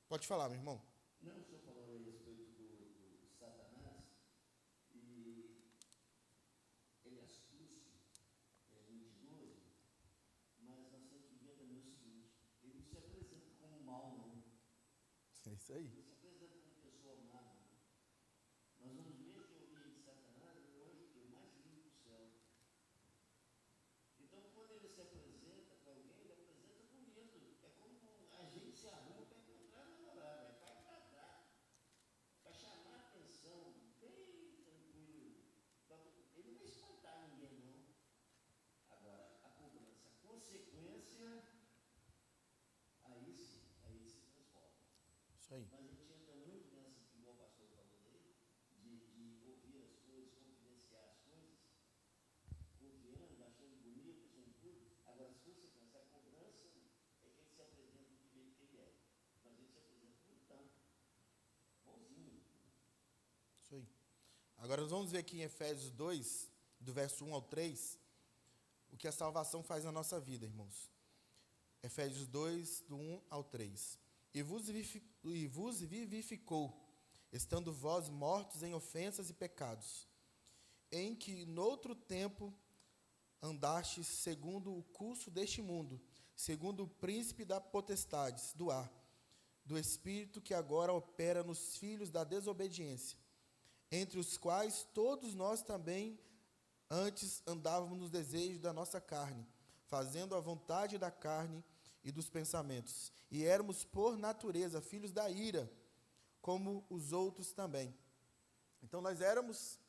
Pode falar, meu irmão. Não, o senhor falou a respeito do Satanás, e ele é astúcio, é mentiroso, mas nós temos que ver também o seguinte: ele não se apresenta como mal, não. É isso aí. Ele se apresenta como pessoa má, não. Nós vamos ver que a origem de Satanás é o anjo que é o mais lindo do céu. Então, quando ele se apresenta para alguém, ele apresenta bonito. É como a gente se arruma para encontrar a namorada, é para agradar, para chamar a atenção, bem tranquilo. Ele não vai espantar ninguém, não. Agora, a cobrança, a consequência, aí sim, aí ele se transforma. Isso aí. Mas a gente entra muito nessa, igual o pastor falou aí, de ouvir as coisas, confidenciar as coisas, confiando, achando bonito, achando tudo. Agora, as consequências, a cobrança é que ele se apresenta do jeito que ele é. Mas ele se apresenta bonitão, bonzinho. Isso aí. Agora nós vamos ver aqui em Efésios 2, do verso 1 ao 3, o que a salvação faz na nossa vida, irmãos. Efésios 2, do 1 ao 3. E vos vivificou, estando vós mortos em ofensas e pecados, em que noutro tempo andastes segundo o curso deste mundo, segundo o príncipe da potestades do ar, do espírito que agora opera nos filhos da desobediência, entre os quais todos nós também antes andávamos nos desejos da nossa carne, fazendo a vontade da carne e dos pensamentos, e éramos por natureza filhos da ira, como os outros também. Então nós éramos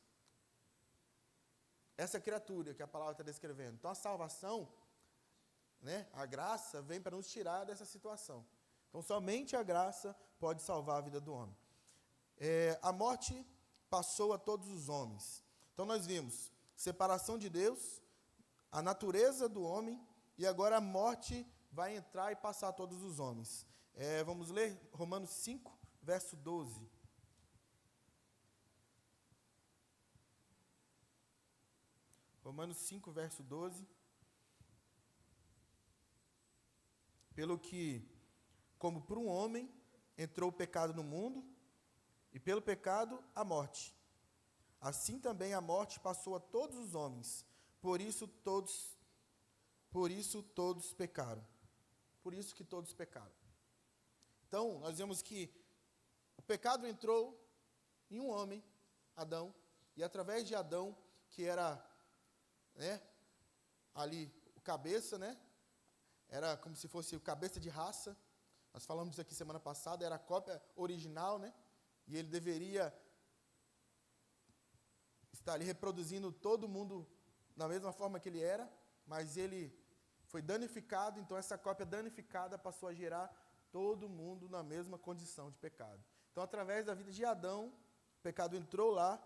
essa criatura que a palavra está descrevendo. Então a salvação, né, a graça vem para nos tirar dessa situação. Então somente a graça pode salvar a vida do homem. A morte passou a todos os homens. Então nós vimos separação de Deus, a natureza do homem, e agora a morte vai entrar e passar a todos os homens. Vamos ler Romanos 5, verso 12. Romanos 5, verso 12. Pelo que, como por um homem, entrou o pecado no mundo, e pelo pecado a morte. Assim também a morte passou a todos os homens, por isso todos pecaram. Por isso que todos pecaram. Então, nós vemos que o pecado entrou em um homem, Adão, e através de Adão, que era, né, ali o cabeça, né, era como se fosse o cabeça de raça. Nós falamos disso aqui semana passada, era a cópia original, né, e ele deveria estar ali reproduzindo todo mundo da mesma forma que ele era, mas ele foi danificado, então essa cópia danificada passou a gerar todo mundo na mesma condição de pecado. Então, através da vida de Adão, o pecado entrou lá,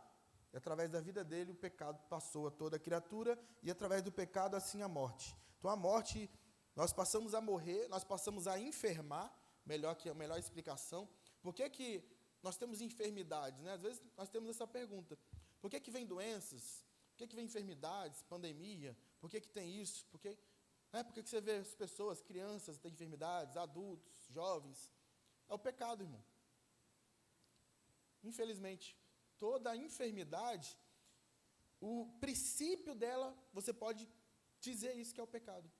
e através da vida dele, o pecado passou a toda a criatura, e através do pecado, assim, a morte. Então, a morte, nós passamos a morrer, nós passamos a enfermar, a melhor explicação. Por que nós temos enfermidades, né? Às vezes, nós temos essa pergunta. Por que vem doenças? Por que vem enfermidades, pandemia? Por que tem isso? Por que você vê as pessoas, crianças têm enfermidades, adultos, jovens? É o pecado, irmão. Infelizmente, toda a enfermidade, o princípio dela, você pode dizer isso que é o pecado.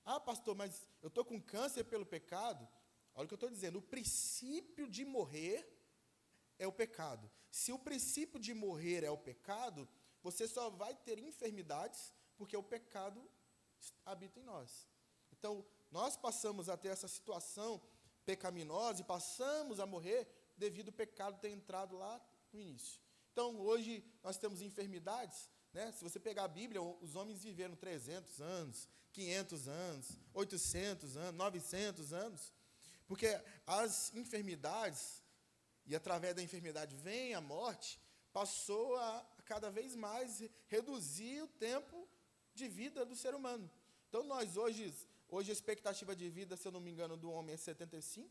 Ah, pastor, mas eu estou com câncer pelo pecado? Olha o que eu estou dizendo. O princípio de morrer é o pecado. Se o princípio de morrer é o pecado, você só vai ter enfermidades porque o pecado habita em nós. Então, nós passamos a ter essa situação pecaminosa e passamos a morrer devido ao pecado ter entrado lá no início. Então, hoje, nós temos enfermidades, né? Se você pegar a Bíblia, os homens viveram 300 anos, 500 anos, 800 anos, 900 anos, porque as enfermidades, e através da enfermidade vem a morte, passou a cada vez mais reduzir o tempo de vida do ser humano. Então, nós hoje, Hoje a expectativa de vida, se eu não me engano, do homem é 75.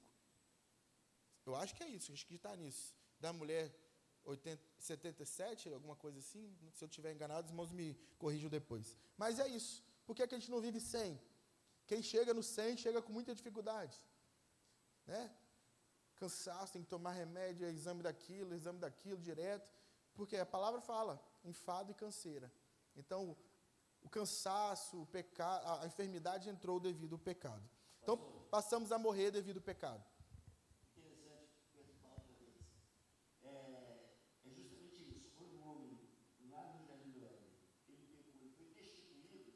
Eu acho que é isso, acho que está nisso. Da mulher, 77, alguma coisa assim. Se eu estiver enganado, os irmãos me corrijam depois. Mas é isso. Por que a gente não vive 100? Quem chega no 100 chega com muita dificuldade. Né? Cansaço, tem que tomar remédio, exame daquilo, direto. Porque a palavra fala, enfado e canseira. Então, o cansaço, o pecado, a enfermidade entrou devido ao pecado. Então, passamos a morrer devido ao pecado. Interessante, participar outra vez. É justamente isso. Quando o homem, lá no Jardim do Éden, ele pecou e foi destituído,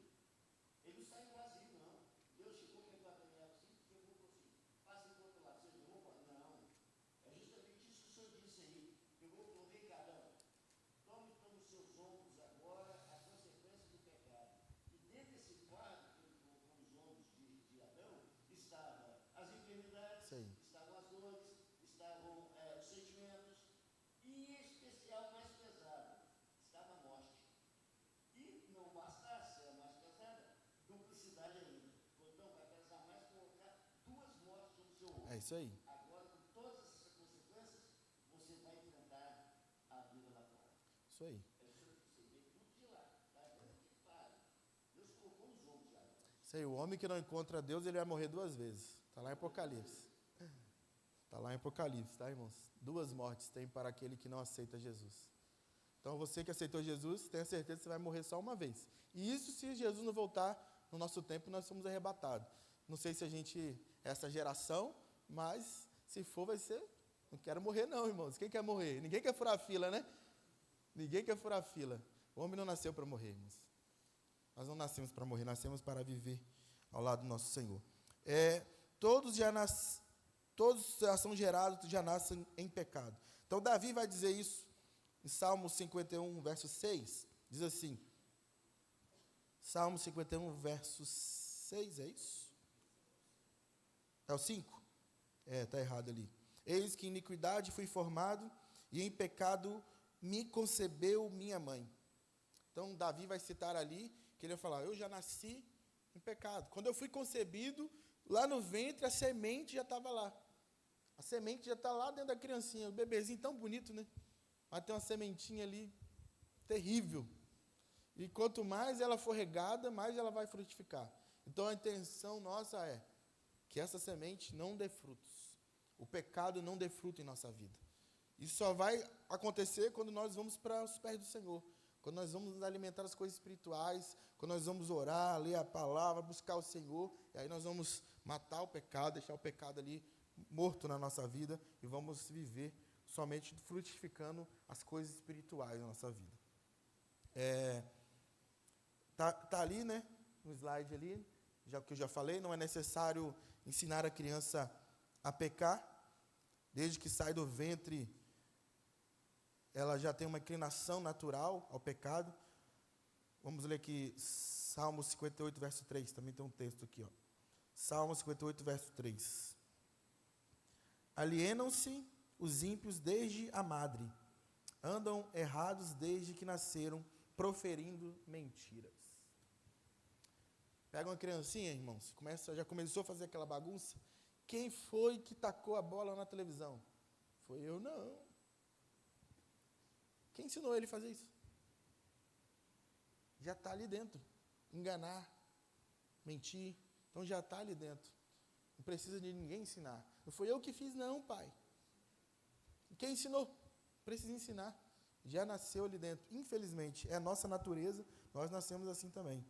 ele não sai vazio, não. Deus chegou, pegou a Daniel assim, pegou e falou assim, passa enquanto lá, você rouba? Não. É justamente isso que o senhor disse aí. Pegou e falou, vem cá, Adão, tome nos seus ombros agora a consequência do pecado. E dentro desse quadro que ele colocou nos ombros de Adão, estavam as enfermidades, estavam as dores, estavam os sentimentos, e em especial, mais pesado, estava a morte. E não bastasse ser a mais pesada, duplicidade ainda. Então, vai pesar mais colocar duas mortes no seu ombro. É isso aí. Agora, com todas essas consequências, você vai enfrentar a vida lá fora. Isso aí. Você vê tudo de lá. Tá? Deus colocou nos ombros de Adão. Isso aí. O homem que não encontra Deus, ele vai morrer 2 vezes. Está lá em Apocalipse. Está lá em Apocalipse, tá, irmãos? 2 mortes tem para aquele que não aceita Jesus. Então, você que aceitou Jesus, tenha certeza que você vai morrer só uma vez. E isso se Jesus não voltar no nosso tempo, nós somos arrebatados. Não sei se a gente é essa geração, mas se for, vai ser... Não quero morrer não, irmãos. Quem quer morrer? Ninguém quer furar a fila, né? Ninguém quer furar a fila. O homem não nasceu para morrer, irmãos. Nós não nascemos para morrer, nascemos para viver ao lado do nosso Senhor. Todos já são gerados, já nascem em pecado. Então, Davi vai dizer isso em Salmo 51, verso 6. Diz assim, Salmo 51, verso 6, é isso? É o 5? Está errado ali. Eis que em iniquidade fui formado, e em pecado me concebeu minha mãe. Então, Davi vai citar ali, que ele vai falar, eu já nasci em pecado. Quando eu fui concebido, lá no ventre, a semente já estava lá. A semente já está lá dentro da criancinha, o bebezinho tão bonito, né? Mas tem uma sementinha ali terrível. E quanto mais ela for regada, mais ela vai frutificar. Então, a intenção nossa é que essa semente não dê frutos. O pecado não dê fruto em nossa vida. Isso só vai acontecer quando nós vamos para os pés do Senhor. Quando nós vamos nos alimentar das coisas espirituais, quando nós vamos orar, ler a palavra, buscar o Senhor, e aí nós vamos matar o pecado, deixar o pecado ali morto na nossa vida, e vamos viver somente frutificando as coisas espirituais na nossa vida. Tá ali, né, no slide ali, já que eu já falei, não é necessário ensinar a criança a pecar, desde que sai do ventre, ela já tem uma inclinação natural ao pecado. Vamos ler aqui, Salmo 58, verso 3, também tem um texto aqui, ó. Salmo 58, verso 3. Alienam-se os ímpios desde a madre, andam errados desde que nasceram, proferindo mentiras. Pega uma criancinha, irmãos, já começou a fazer aquela bagunça. Quem foi que tacou a bola na televisão? Foi eu, não. Quem ensinou ele a fazer isso? Já está ali dentro. Enganar, mentir, então já está ali dentro. Não precisa de ninguém ensinar. Não foi eu que fiz, não, pai. Quem ensinou? Precisa ensinar. Já nasceu ali dentro. Infelizmente, é a nossa natureza, nós nascemos assim também.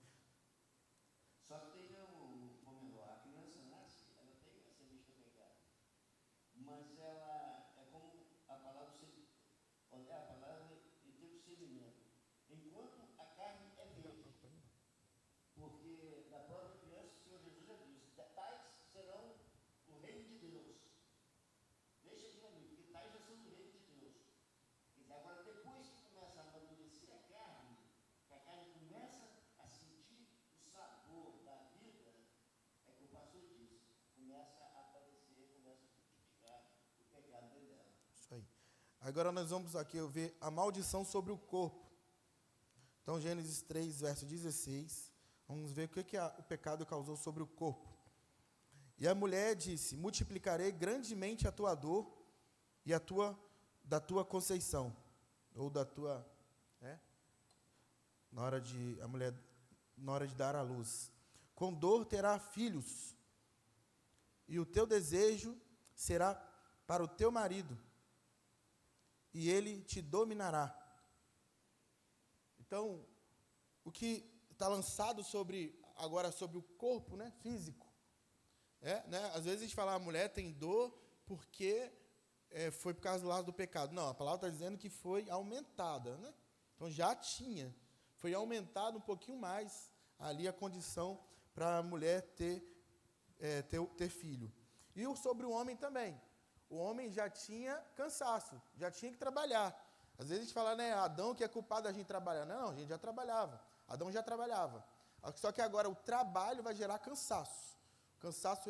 Só que tem a criança nasce, ela tem a semente do pecado. Mas ela é como a palavra, olhar a palavra e ter o discernimento. Enquanto a carne é verde. Porque da própria criança, o Senhor Jesus já disse, tais serão o reino de Deus. Deixa aqui amigo, porque tais já são do reino de Deus. Agora, depois que começa a amadurecer a carne, que a carne começa a sentir o sabor da vida, é que o pastor diz, começa a aparecer, começa a frutificar o pecado dentro dela. Isso aí. Agora nós vamos aqui ver a maldição sobre o corpo. Então, Gênesis 3, verso 16. Vamos ver o que o pecado causou sobre o corpo. E a mulher disse: multiplicarei grandemente a tua dor e da tua conceição, ou da tua, na hora de dar à luz. Com dor terá filhos, e o teu desejo será para o teu marido, e ele te dominará. Então, o que está lançado agora sobre o corpo, físico, às vezes a gente fala, a mulher tem dor porque foi por causa do lado do pecado. Não, a palavra está dizendo que foi aumentada, Então já foi aumentado um pouquinho mais ali a condição para a mulher ter filho. E sobre o homem também. O homem já tinha cansaço, já tinha que trabalhar. Às vezes a gente fala, Adão que é culpado da gente trabalhar. Não, a gente já trabalhava. Adão já trabalhava. Só que agora o trabalho vai gerar cansaço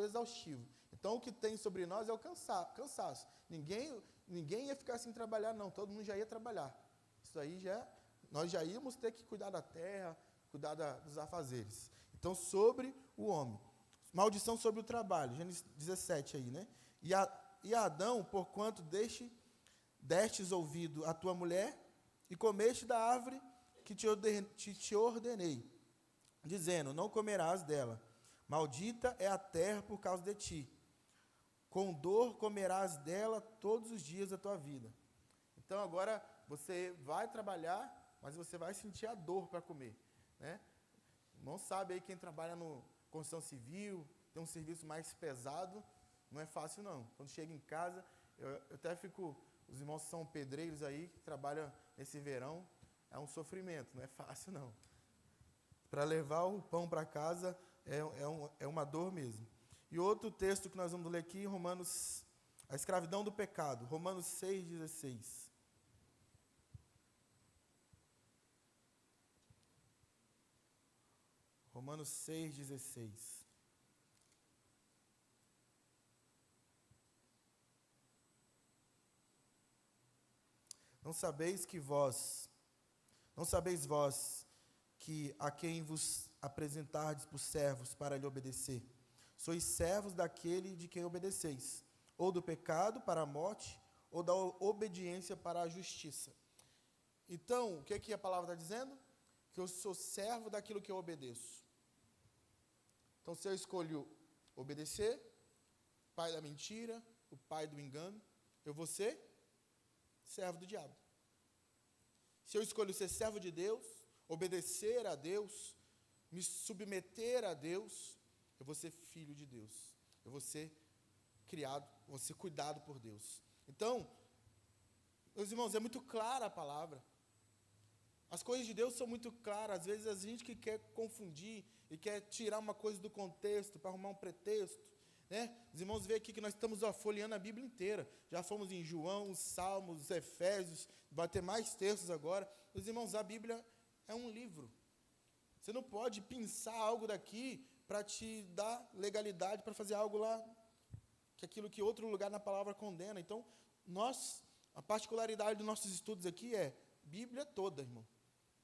exaustivo. Então, o que tem sobre nós é o cansaço. Ninguém ia ficar sem trabalhar, não. Todo mundo já ia trabalhar. Isso aí nós já íamos ter que cuidar da terra, cuidar dos afazeres. Então, sobre o homem. Maldição sobre o trabalho. Gênesis 17 aí, E Adão, porquanto destes ouvido à tua mulher, e comeste da árvore que te ordenei, dizendo, não comerás dela. Maldita é a terra por causa de ti. Com dor comerás dela todos os dias da tua vida. Então, agora, você vai trabalhar, mas você vai sentir a dor para comer. Não sabe aí quem trabalha no construção civil, tem um serviço mais pesado, não é fácil não. Quando chega em casa, eu até fico, os irmãos são pedreiros aí, que trabalham nesse verão, é um sofrimento, não é fácil não. Para levar o pão para casa é uma dor mesmo. E outro texto que nós vamos ler aqui, a escravidão do pecado, Romanos 6,16. Romanos 6,16. Não sabeis vós que a quem vos apresentardes por servos para lhe obedecer, sois servos daquele de quem obedeceis, ou do pecado para a morte, ou da obediência para a justiça. Então, o que a palavra está dizendo? Que eu sou servo daquilo que eu obedeço. Então, se eu escolho obedecer, pai da mentira, o pai do engano, eu vou ser servo do diabo. Se eu escolho ser servo de Deus, obedecer a Deus, me submeter a Deus, eu vou ser filho de Deus. Eu vou ser criado, vou ser cuidado por Deus. Então, meus irmãos, é muito clara a palavra. As coisas de Deus são muito claras. Às vezes a gente que quer confundir e quer tirar uma coisa do contexto para arrumar um pretexto. Os irmãos veem aqui que nós estamos folheando a Bíblia inteira. Já fomos em João, Salmos, Efésios, vai ter mais textos agora. Os irmãos, a Bíblia é um livro. Você não pode pensar algo daqui para te dar legalidade para fazer algo lá, que aquilo que outro lugar na palavra condena. Então, a particularidade dos nossos estudos aqui é Bíblia toda, irmão.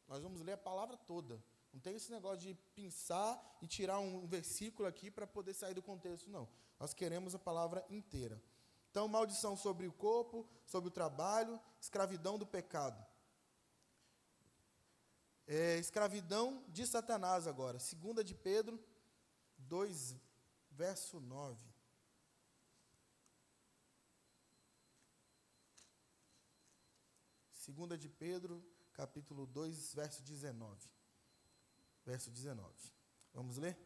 Nós vamos ler a palavra toda. Não tem esse negócio de pensar e tirar um versículo aqui para poder sair do contexto, não. Nós queremos a palavra inteira. Então, maldição sobre o corpo, sobre o trabalho, escravidão do pecado. Escravidão de Satanás agora. 2 de Pedro 2, verso 9. Segunda de Pedro, capítulo 2, verso 19. Verso 19. Vamos ler?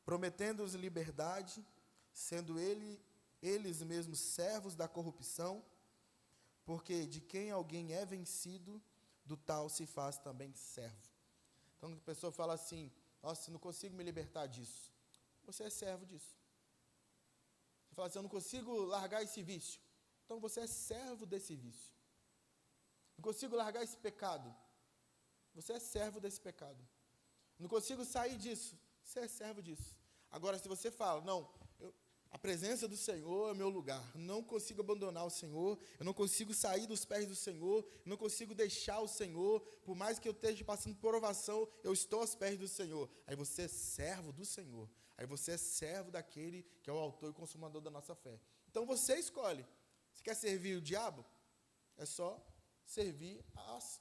Prometendo-os liberdade, sendo eles mesmos servos da corrupção, porque de quem alguém é vencido, do tal se faz também servo. Então, a pessoa fala assim, nossa, não consigo me libertar disso. Você é servo disso. Você fala assim, eu não consigo largar esse vício. Então, você é servo desse vício. Não consigo largar esse pecado. Você é servo desse pecado. Não consigo sair disso. Você é servo disso. Agora, se você fala, não, A presença do Senhor é o meu lugar. Não consigo abandonar o Senhor. Eu não consigo sair dos pés do Senhor. Eu não consigo deixar o Senhor. Por mais que eu esteja passando por provação, eu estou aos pés do Senhor. Aí você é servo do Senhor. Aí você é servo daquele que é o autor e consumador da nossa fé. Então você escolhe. Você quer servir o diabo? É só servir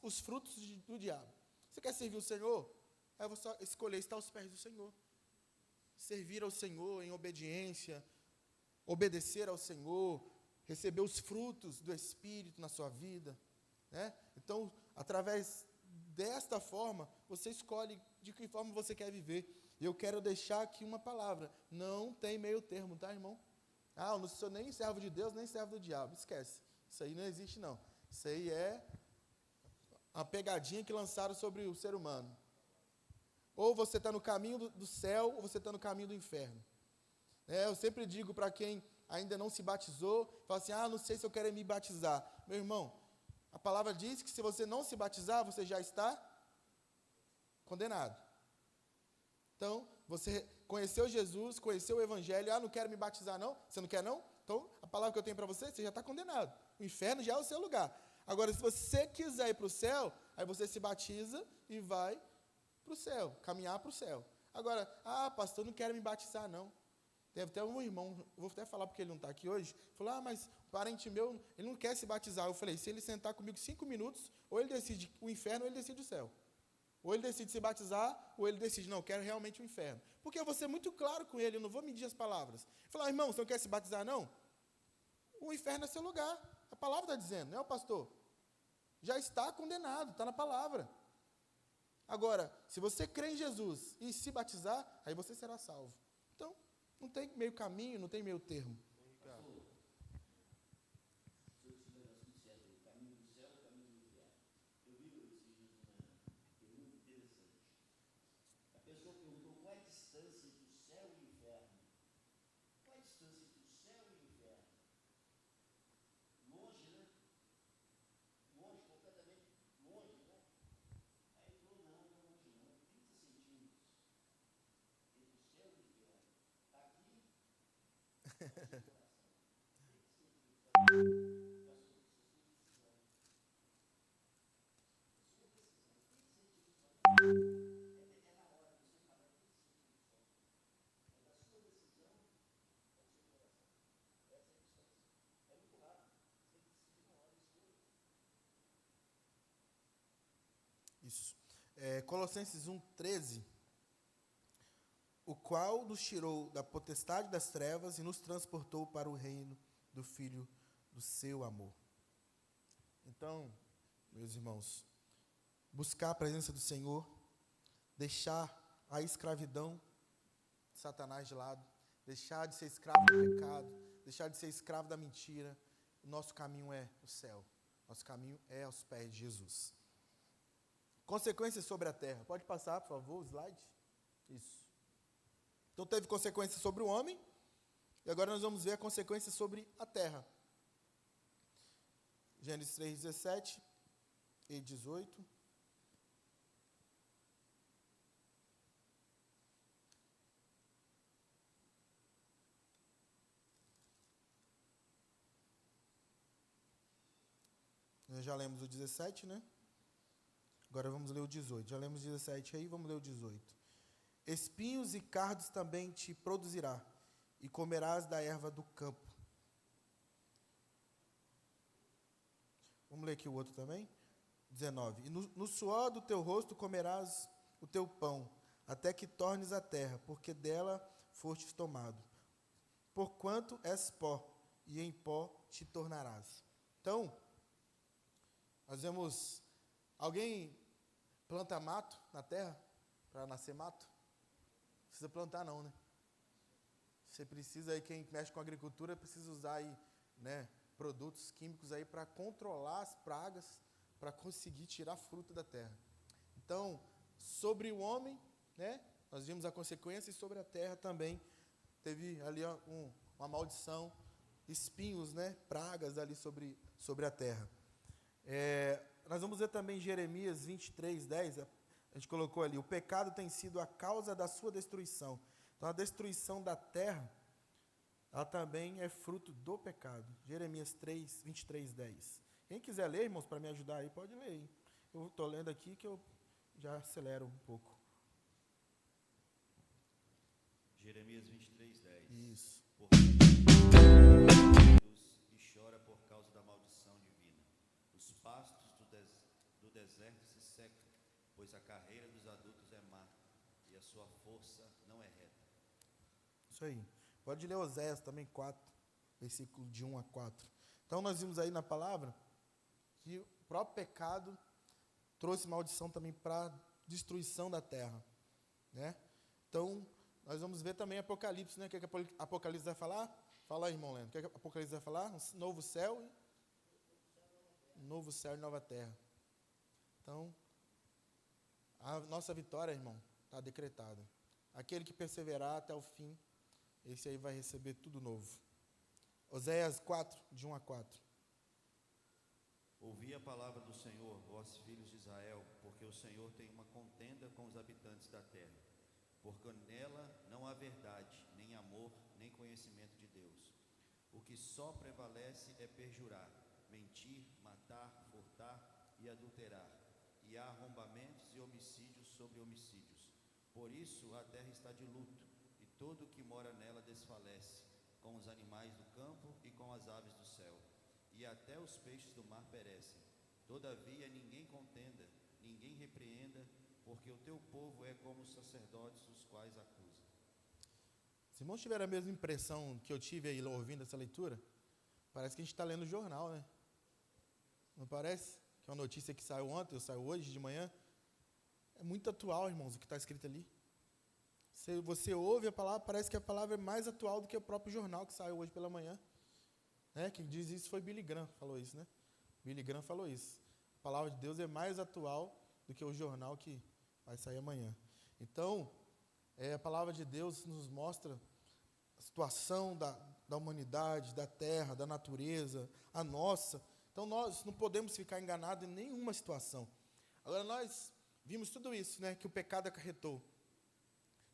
os frutos do diabo. Você quer servir o Senhor? É você escolher estar aos pés do Senhor. Servir ao Senhor em obediência, obedecer ao Senhor, receber os frutos do Espírito na sua vida, né? Então, através desta forma, você escolhe de que forma você quer viver. E eu quero deixar aqui uma palavra: não tem meio termo, tá, irmão? Eu não sou nem servo de Deus, nem servo do diabo. Esquece. Isso aí não existe, não. Isso aí é uma pegadinha que lançaram sobre o ser humano. Ou você está no caminho do céu, ou você está no caminho do inferno. Eu sempre digo para quem ainda não se batizou, fala assim, não sei se eu quero me batizar. Meu irmão, a palavra diz que se você não se batizar, você já está condenado. Então, você conheceu Jesus, conheceu o Evangelho, não quero me batizar não, você não quer não? Então, a palavra que eu tenho para você, você já está condenado. O inferno já é o seu lugar. Agora, se você quiser ir para o céu, aí você se batiza e vai para o céu, caminhar para o céu. Agora, pastor, não quero me batizar não. Teve até um irmão, vou até falar porque ele não está aqui hoje, falou, mas o parente meu, ele não quer se batizar. Eu falei, se ele sentar comigo 5 minutos, ou ele decide o inferno, ou ele decide o céu. Ou ele decide se batizar, ou ele decide, não, eu quero realmente o inferno. Porque eu vou ser muito claro com ele, eu não vou medir as palavras. Falar, irmão, você não quer se batizar, não? O inferno é seu lugar. A palavra está dizendo, não é o pastor? Já está condenado, está na palavra. Agora, se você crê em Jesus e se batizar, aí você será salvo. Então, não tem meio caminho, não tem meio termo. Isso. Colossenses 1:13, o qual nos tirou da potestade das trevas e nos transportou para o reino do Filho do seu amor. Então, meus irmãos, buscar a presença do Senhor, deixar a escravidão de Satanás de lado, deixar de ser escravo do pecado, deixar de ser escravo da mentira. O nosso caminho é o céu, nosso caminho é aos pés de Jesus. Consequências sobre a terra. Pode passar, por favor, o slide? Isso. Então, teve consequências sobre o homem, e agora nós vamos ver a consequência sobre a terra. Gênesis 3:17 e 18. Nós já lemos o 17, né? Agora vamos ler o 18. Já lemos o 17 aí, vamos ler o 18. Espinhos e cardos também te produzirá, e comerás da erva do campo. Vamos ler aqui o outro também? 19. E no suor do teu rosto comerás o teu pão, até que tornes a terra, porque dela fostes tomado. Porquanto és pó, e em pó te tornarás. Então, nós vemos, alguém planta mato na terra para nascer mato? Não precisa plantar não, né? Você precisa aí, quem mexe com agricultura, precisa usar aí, né, produtos químicos aí para controlar as pragas, para conseguir tirar fruto da terra. Então, sobre o homem, né, nós vimos a consequência, e sobre a terra também teve ali uma maldição, espinhos, né, pragas ali sobre a terra. Nós vamos ver também Jeremias 23:10, a gente colocou ali, o pecado tem sido a causa da sua destruição. Então, a destruição da terra ela também é fruto do pecado. Jeremias 3, 23, 10. Quem quiser ler, irmãos, para me ajudar aí, pode ler. Hein? Eu estou lendo aqui que eu já acelero um pouco. Jeremias 23, 10. Isso. Porque e chora por causa da maldição divina. Os pastos do deserto se secam, pois a carreira dos adultos é má, e a sua força não é reta. Isso aí. Pode ler Oséias também 4, versículo de 1 a 4. Então nós vimos aí na palavra que o próprio pecado trouxe maldição também para a destruição da terra, né? Então, nós vamos ver também Apocalipse, né? O que Apocalipse vai falar? Fala aí, irmão Leno. O que Apocalipse vai falar? Um novo céu e nova terra. Então, a nossa vitória, irmão, está decretada. Aquele que perseverar até o fim, esse aí vai receber tudo novo. Oséias 4, de 1 a 4. Ouvi a palavra do Senhor, vós filhos de Israel, porque o Senhor tem uma contenda com os habitantes da terra, porque nela não há verdade, nem amor, nem conhecimento de Deus. O que só prevalece é perjurar, mentir, matar, furtar e adulterar, e há arrombamentos e homicídios sobre homicídios. Por isso a terra está de luto, e todo o que mora nela desfalece, com os animais do campo e com as aves do céu. E até os peixes do mar perecem. Todavia ninguém contenda, ninguém repreenda, porque o teu povo é como os sacerdotes, os quais acusam. Se irmãos tiverem a mesma impressão que eu tive aí ouvindo essa leitura, parece que a gente está lendo o jornal, né? Não parece? Que é uma notícia que saiu ontem, ou saiu hoje de manhã. É muito atual, irmãos, o que está escrito ali. Se você ouve a palavra, parece que a palavra é mais atual do que o próprio jornal que saiu hoje pela manhã. Quem diz isso foi Billy Graham, falou isso, né? Billy Graham falou isso. A palavra de Deus é mais atual do que o jornal que vai sair amanhã. Então, a palavra de Deus nos mostra a situação da humanidade, da terra, da natureza, a nossa. Então, nós não podemos ficar enganados em nenhuma situação. Agora, nós vimos tudo isso, né? Que o pecado acarretou.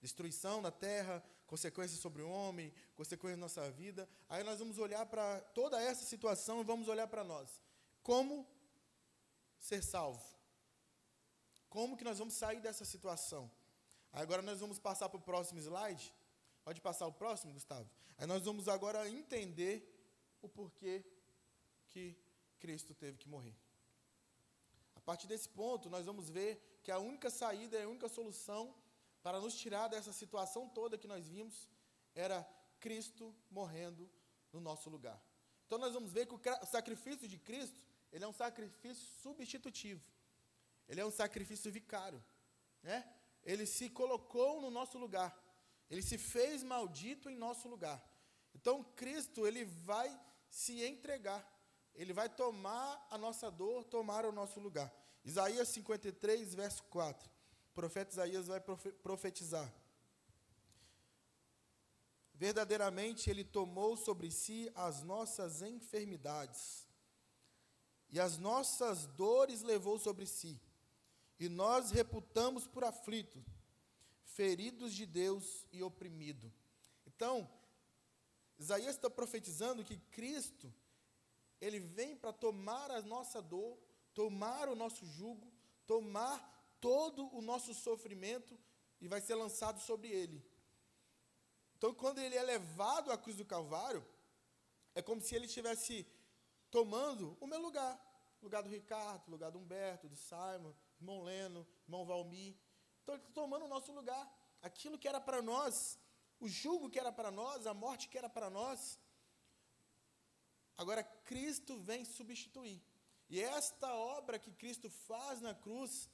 Destruição da terra, consequências sobre o homem, consequências na nossa vida. Aí nós vamos olhar para toda essa situação e vamos olhar para nós. Como ser salvo? Como que nós vamos sair dessa situação? Aí agora nós vamos passar para o próximo slide. Pode passar o próximo, Gustavo? Aí nós vamos agora entender o porquê que Cristo teve que morrer. A partir desse ponto, nós vamos ver que a única saída, a única solução para nos tirar dessa situação toda que nós vimos, era Cristo morrendo no nosso lugar. Então nós vamos ver que o sacrifício de Cristo, ele é um sacrifício substitutivo. Ele é um sacrifício vicário, né? Ele se colocou no nosso lugar. Ele se fez maldito em nosso lugar. Então Cristo, ele vai se entregar. Ele vai tomar a nossa dor, tomar o nosso lugar. Isaías 53, verso 4. O profeta Isaías vai profetizar. Verdadeiramente ele tomou sobre si as nossas enfermidades, e as nossas dores levou sobre si, e nós reputamos por aflito, feridos de Deus e oprimido. Então, Isaías está profetizando que Cristo, ele vem para tomar a nossa dor, tomar o nosso jugo, tomar todo o nosso sofrimento e vai ser lançado sobre ele. Então, quando ele é levado à cruz do Calvário, é como se ele estivesse tomando o meu lugar. O lugar do Ricardo, o lugar do Humberto, do Simon, irmão Leno, irmão Valmir. Então, ele está tomando o nosso lugar. Aquilo que era para nós, o jugo que era para nós, a morte que era para nós, agora Cristo vem substituir. E esta obra que Cristo faz na cruz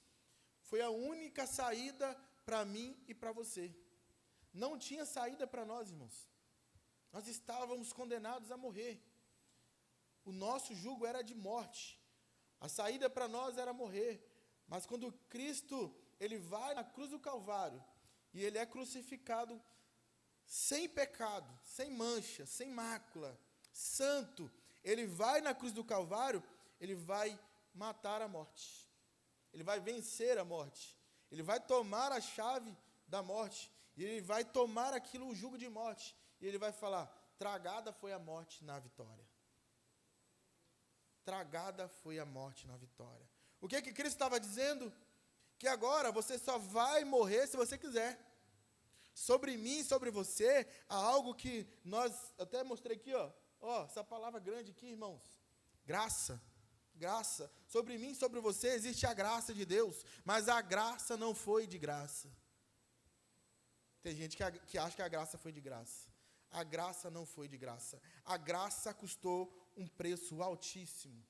foi a única saída para mim e para você. Não tinha saída para nós, irmãos. Nós estávamos condenados a morrer. O nosso jugo era de morte. A saída para nós era morrer. Mas quando Cristo, ele vai na cruz do Calvário, e ele é crucificado sem pecado, sem mancha, sem mácula, santo, ele vai na cruz do Calvário, ele vai matar a morte. Ele vai vencer a morte. Ele vai tomar a chave da morte. E ele vai tomar aquilo, o jugo de morte. E ele vai falar, tragada foi a morte na vitória. Tragada foi a morte na vitória. O que Cristo estava dizendo? Que agora você só vai morrer se você quiser. Sobre mim, sobre você, há algo que nós, até mostrei aqui, ó, essa palavra grande aqui, irmãos. Graça. Graça. Sobre mim, sobre você, existe a graça de Deus, mas a graça não foi de graça. Tem gente que acha que a graça foi de graça. A graça não foi de graça. A graça custou um preço altíssimo.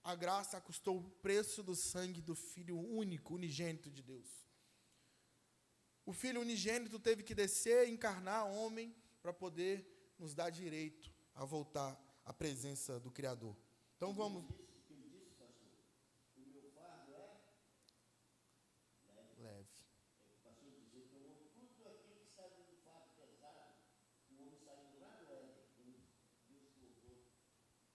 A graça custou o preço do sangue do Filho único, unigênito de Deus. O Filho unigênito teve que descer, encarnar homem, para poder nos dar direito a voltar à presença do Criador. Então vamos... Ele disse, pastor, o meu fardo é leve. O pastor dizia que tudo aquilo que está dentro do fardo pesado, o homem saindo lá do Éden, quando Deus colocou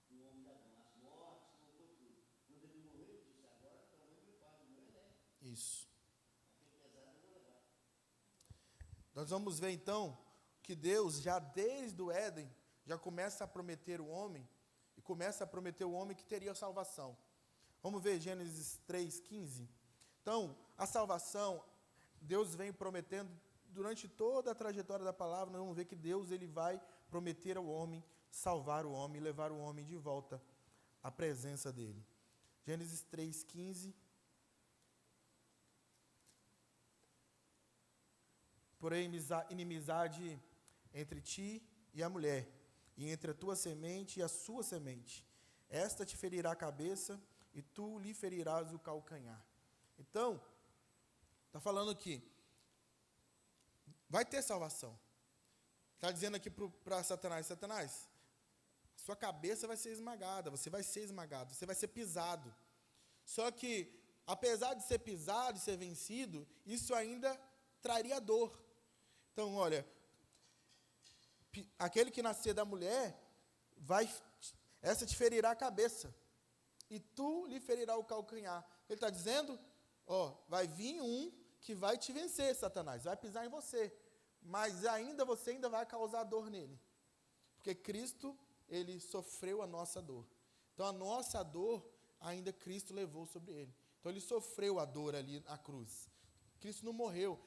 o homem da mão, as mortes, colocou tudo. Quando ele morreu, ele disse, agora também meu fardo não é leve. Isso. Aquele pesado eu vou levar. Nós vamos ver então que Deus, já desde o Éden, já começa a prometer o homem, e começa a prometer o homem que teria salvação. Vamos ver Gênesis 3:15. Então, a salvação, Deus vem prometendo durante toda a trajetória da palavra. Nós vamos ver que Deus ele vai prometer ao homem, salvar o homem, levar o homem de volta à presença dele. Gênesis 3:15. Porém, inimizade entre ti e a mulher, e entre a tua semente e a sua semente. Esta te ferirá a cabeça, e tu lhe ferirás o calcanhar. Então, está falando que vai ter salvação. Está dizendo aqui para Satanás, Satanás, sua cabeça vai ser esmagada, você vai ser esmagado, você vai ser pisado. Só que, apesar de ser pisado e ser vencido, isso ainda traria dor. Então, olha, aquele que nascer da mulher, essa te ferirá a cabeça, e tu lhe ferirá o calcanhar. Ele está dizendo, vai vir um que vai te vencer, Satanás, vai pisar em você, mas você ainda vai causar dor nele, porque Cristo, ele sofreu a nossa dor. Então, a nossa dor, ainda Cristo levou sobre ele. Então, ele sofreu a dor ali na cruz. Cristo não morreu.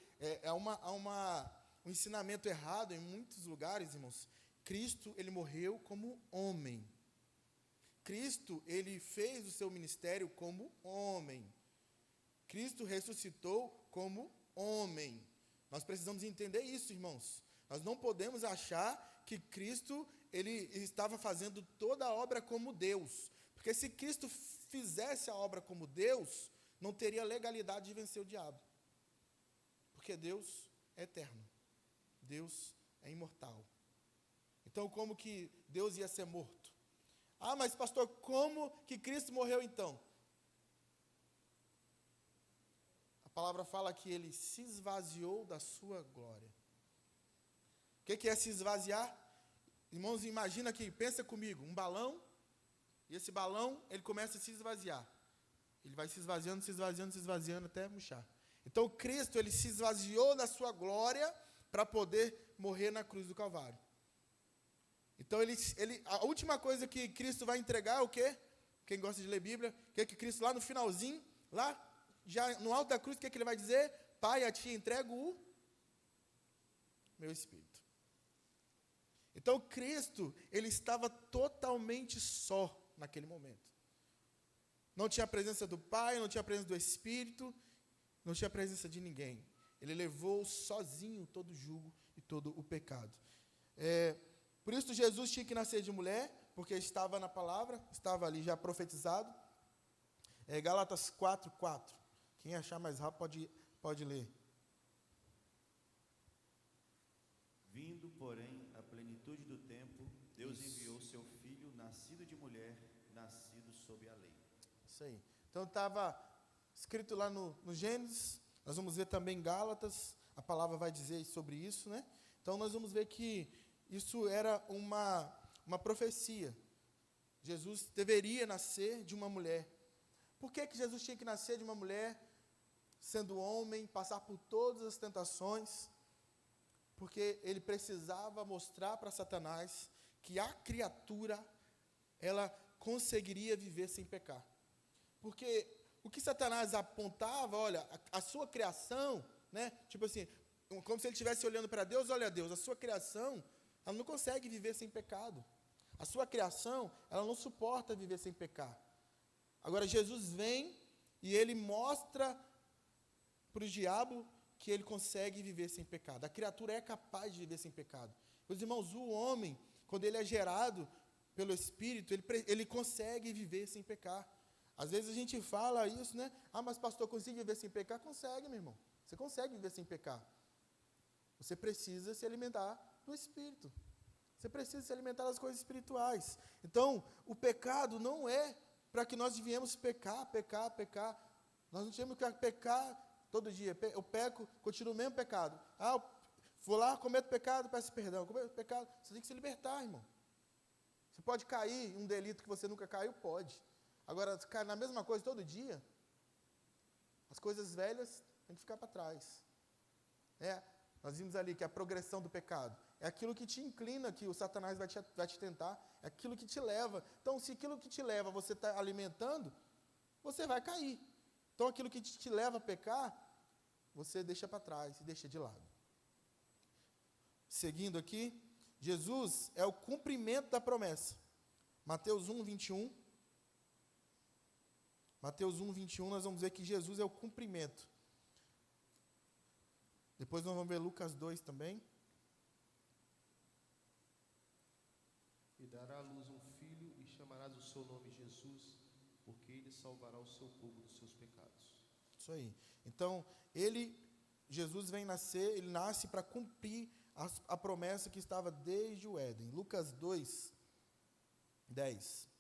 Um ensinamento errado em muitos lugares, irmãos. Cristo, ele morreu como homem. Cristo, ele fez o seu ministério como homem. Cristo ressuscitou como homem. Nós precisamos entender isso, irmãos. Nós não podemos achar que Cristo, ele estava fazendo toda a obra como Deus. Porque se Cristo fizesse a obra como Deus, não teria legalidade de vencer o diabo. Porque Deus é eterno. Deus é imortal. Então, como que Deus ia ser morto? Ah, mas pastor, como que Cristo morreu então? A palavra fala que ele se esvaziou da sua glória. O que é se esvaziar? Irmãos, imagina aqui, pensa comigo, um balão, e esse balão, ele começa a se esvaziar. Ele vai se esvaziando, se esvaziando, se esvaziando até murchar. Então, Cristo, ele se esvaziou da sua glória para poder morrer na cruz do Calvário. Então, a última coisa que Cristo vai entregar é o quê? Quem gosta de ler Bíblia, que Cristo lá no finalzinho, lá, já no alto da cruz, o que ele vai dizer? Pai, a ti entrego o meu Espírito. Então, Cristo, ele estava totalmente só naquele momento. Não tinha a presença do Pai, não tinha a presença do Espírito, não tinha a presença de ninguém. Ele levou sozinho todo o jugo e todo o pecado. Por isso Jesus tinha que nascer de mulher, porque estava na palavra, estava ali já profetizado. Gálatas 4:4. Quem achar mais rápido pode ler. Vindo, porém, a plenitude do tempo, Deus enviou seu filho, nascido de mulher, nascido sob a lei. Isso aí. Então estava escrito lá no Gênesis, nós vamos ver também em Gálatas, a palavra vai dizer sobre isso, né? Então nós vamos ver que isso era uma profecia. Jesus deveria nascer de uma mulher. Por que Jesus tinha que nascer de uma mulher, sendo homem, passar por todas as tentações? Porque ele precisava mostrar para Satanás que a criatura, ela conseguiria viver sem pecar. Porque o que Satanás apontava, olha, a sua criação, né? Tipo assim, como se ele estivesse olhando para Deus, olha Deus, a sua criação, ela não consegue viver sem pecado. A sua criação, ela não suporta viver sem pecar. Agora, Jesus vem e ele mostra para o diabo que ele consegue viver sem pecado. A criatura é capaz de viver sem pecado. Meus irmãos, o homem, quando ele é gerado pelo Espírito, ele consegue viver sem pecar. Às vezes a gente fala isso, né? Ah, mas pastor, consigo viver sem pecar? Consegue, meu irmão. Você consegue viver sem pecar. Você precisa se alimentar do Espírito. Você precisa se alimentar das coisas espirituais. Então, o pecado não é para que nós viemos pecar. Nós não temos que pecar todo dia. Eu peco, continuo o mesmo pecado. Ah, eu vou lá, cometo pecado, peço perdão. Cometo pecado. Você tem que se libertar, irmão. Você pode cair em um delito que você nunca caiu? Pode. Agora, cair na mesma coisa todo dia, as coisas velhas têm que ficar para trás. Nós vimos ali que a progressão do pecado é aquilo que te inclina, que o Satanás vai te tentar, é aquilo que te leva. Então, se aquilo que te leva você está alimentando, você vai cair. Então, aquilo que te leva a pecar, você deixa para trás e deixa de lado. Seguindo aqui, Jesus é o cumprimento da promessa. Mateus 1, 21. Mateus 1, 21, nós vamos ver que Jesus é o cumprimento. Depois nós vamos ver Lucas 2 também. E dará à luz um filho, e chamarás o seu nome Jesus, porque ele salvará o seu povo dos seus pecados. Isso aí. Então, Jesus vem nascer, ele nasce para cumprir a promessa que estava desde o Éden. Lucas 2, 10.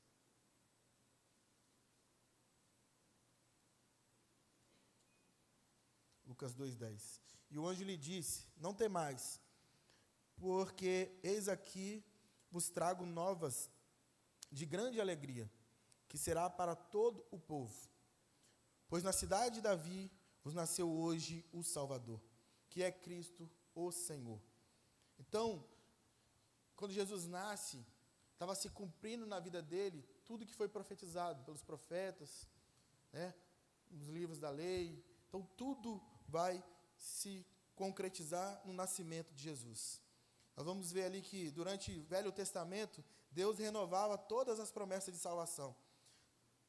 Lucas 2, 10. E o anjo lhe disse: não temais, porque eis aqui vos trago novas de grande alegria, que será para todo o povo. Pois na cidade de Davi vos nasceu hoje o Salvador, que é Cristo o Senhor. Então, quando Jesus nasce, estava se cumprindo na vida dele tudo que foi profetizado pelos profetas, né, nos livros da lei. Então, tudo vai se concretizar no nascimento de Jesus. Nós vamos ver ali que durante o Velho Testamento, Deus renovava todas as promessas de salvação.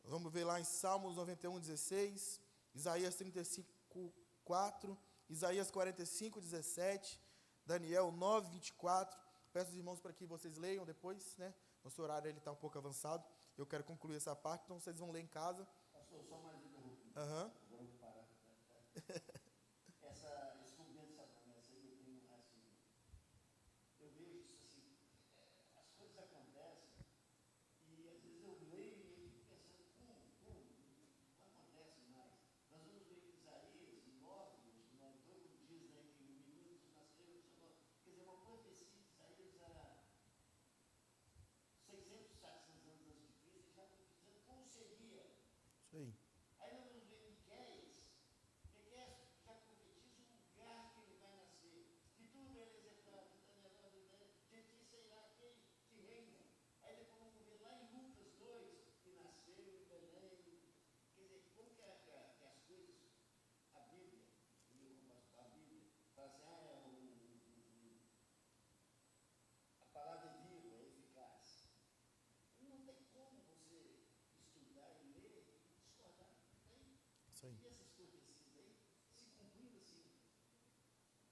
Vamos ver lá em Salmos 91, 16, Isaías 35, 4, Isaías 45, 17, Daniel 9, 24. Peço aos irmãos para que vocês leiam depois, né? Nosso horário está um pouco avançado. Eu quero concluir essa parte, então vocês vão ler em casa. Pastor, só mais interrompido. Aham. Vamos parar. Esse cumprimento dessa promessa aí, eu tenho assim. Eu vejo isso assim, as coisas acontecem e às vezes eu leio e fico pensando, como não acontece mais. Nós vamos ver que Isaías, 9, todo diz, né, que o menino nos nasceu, quer dizer, uma profecia de Isaías era 600, 700 anos antes de Cristo, e já dizendo como seria. Isso aí. Aí nós vamos ver Miqueias já profetiza o lugar que ele vai nascer. Que tudo ele executava, de ti será aquele que reina. Aí depois vamos ver lá em Lucas 2, que nasceu em Belém. Quer dizer, como que as coisas, a Bíblia, fala assim, a palavra é viva, é eficaz. Não tem como você estudar e ler e discordar. Isso aí. E essas profecias aí se cumprindo assim.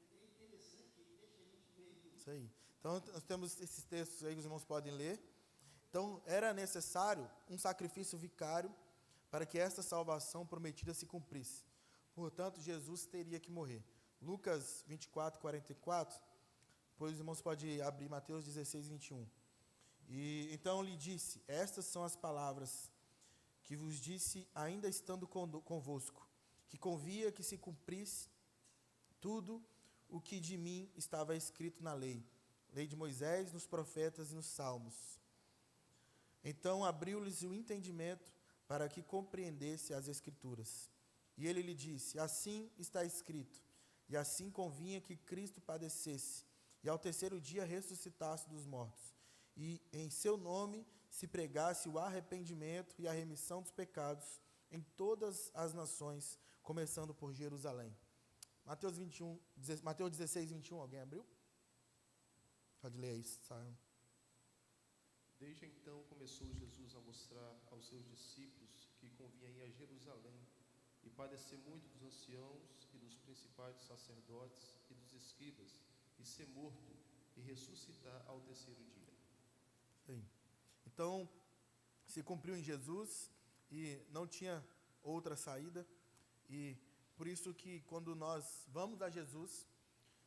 É interessante e deixa a gente meio. Isso aí. Então, nós temos esses textos aí que os irmãos podem ler. Então, era necessário um sacrifício vicário para que esta salvação prometida se cumprisse. Portanto, Jesus teria que morrer. Lucas 24, 44. Depois os irmãos podem abrir Mateus 16, 21. E então lhe disse: estas são as palavras que vos disse, ainda estando convosco, que convia que se cumprisse tudo o que de mim estava escrito na lei de Moisés, nos profetas e nos salmos. Então abriu-lhes o entendimento para que compreendesse as Escrituras. E ele lhe disse: assim está escrito: e assim convinha que Cristo padecesse, e ao terceiro dia ressuscitasse dos mortos, e em seu nome se pregasse o arrependimento e a remissão dos pecados em todas as nações, começando por Jerusalém. Mateus 16, 21, alguém abriu? Pode ler aí, Simon. Desde então começou Jesus a mostrar aos seus discípulos que convinha ir a Jerusalém e padecer muito dos anciãos e dos principais dos sacerdotes e dos escribas, e ser morto e ressuscitar ao terceiro dia. Sim. Então, se cumpriu em Jesus e não tinha outra saída, e por isso que quando nós vamos a Jesus,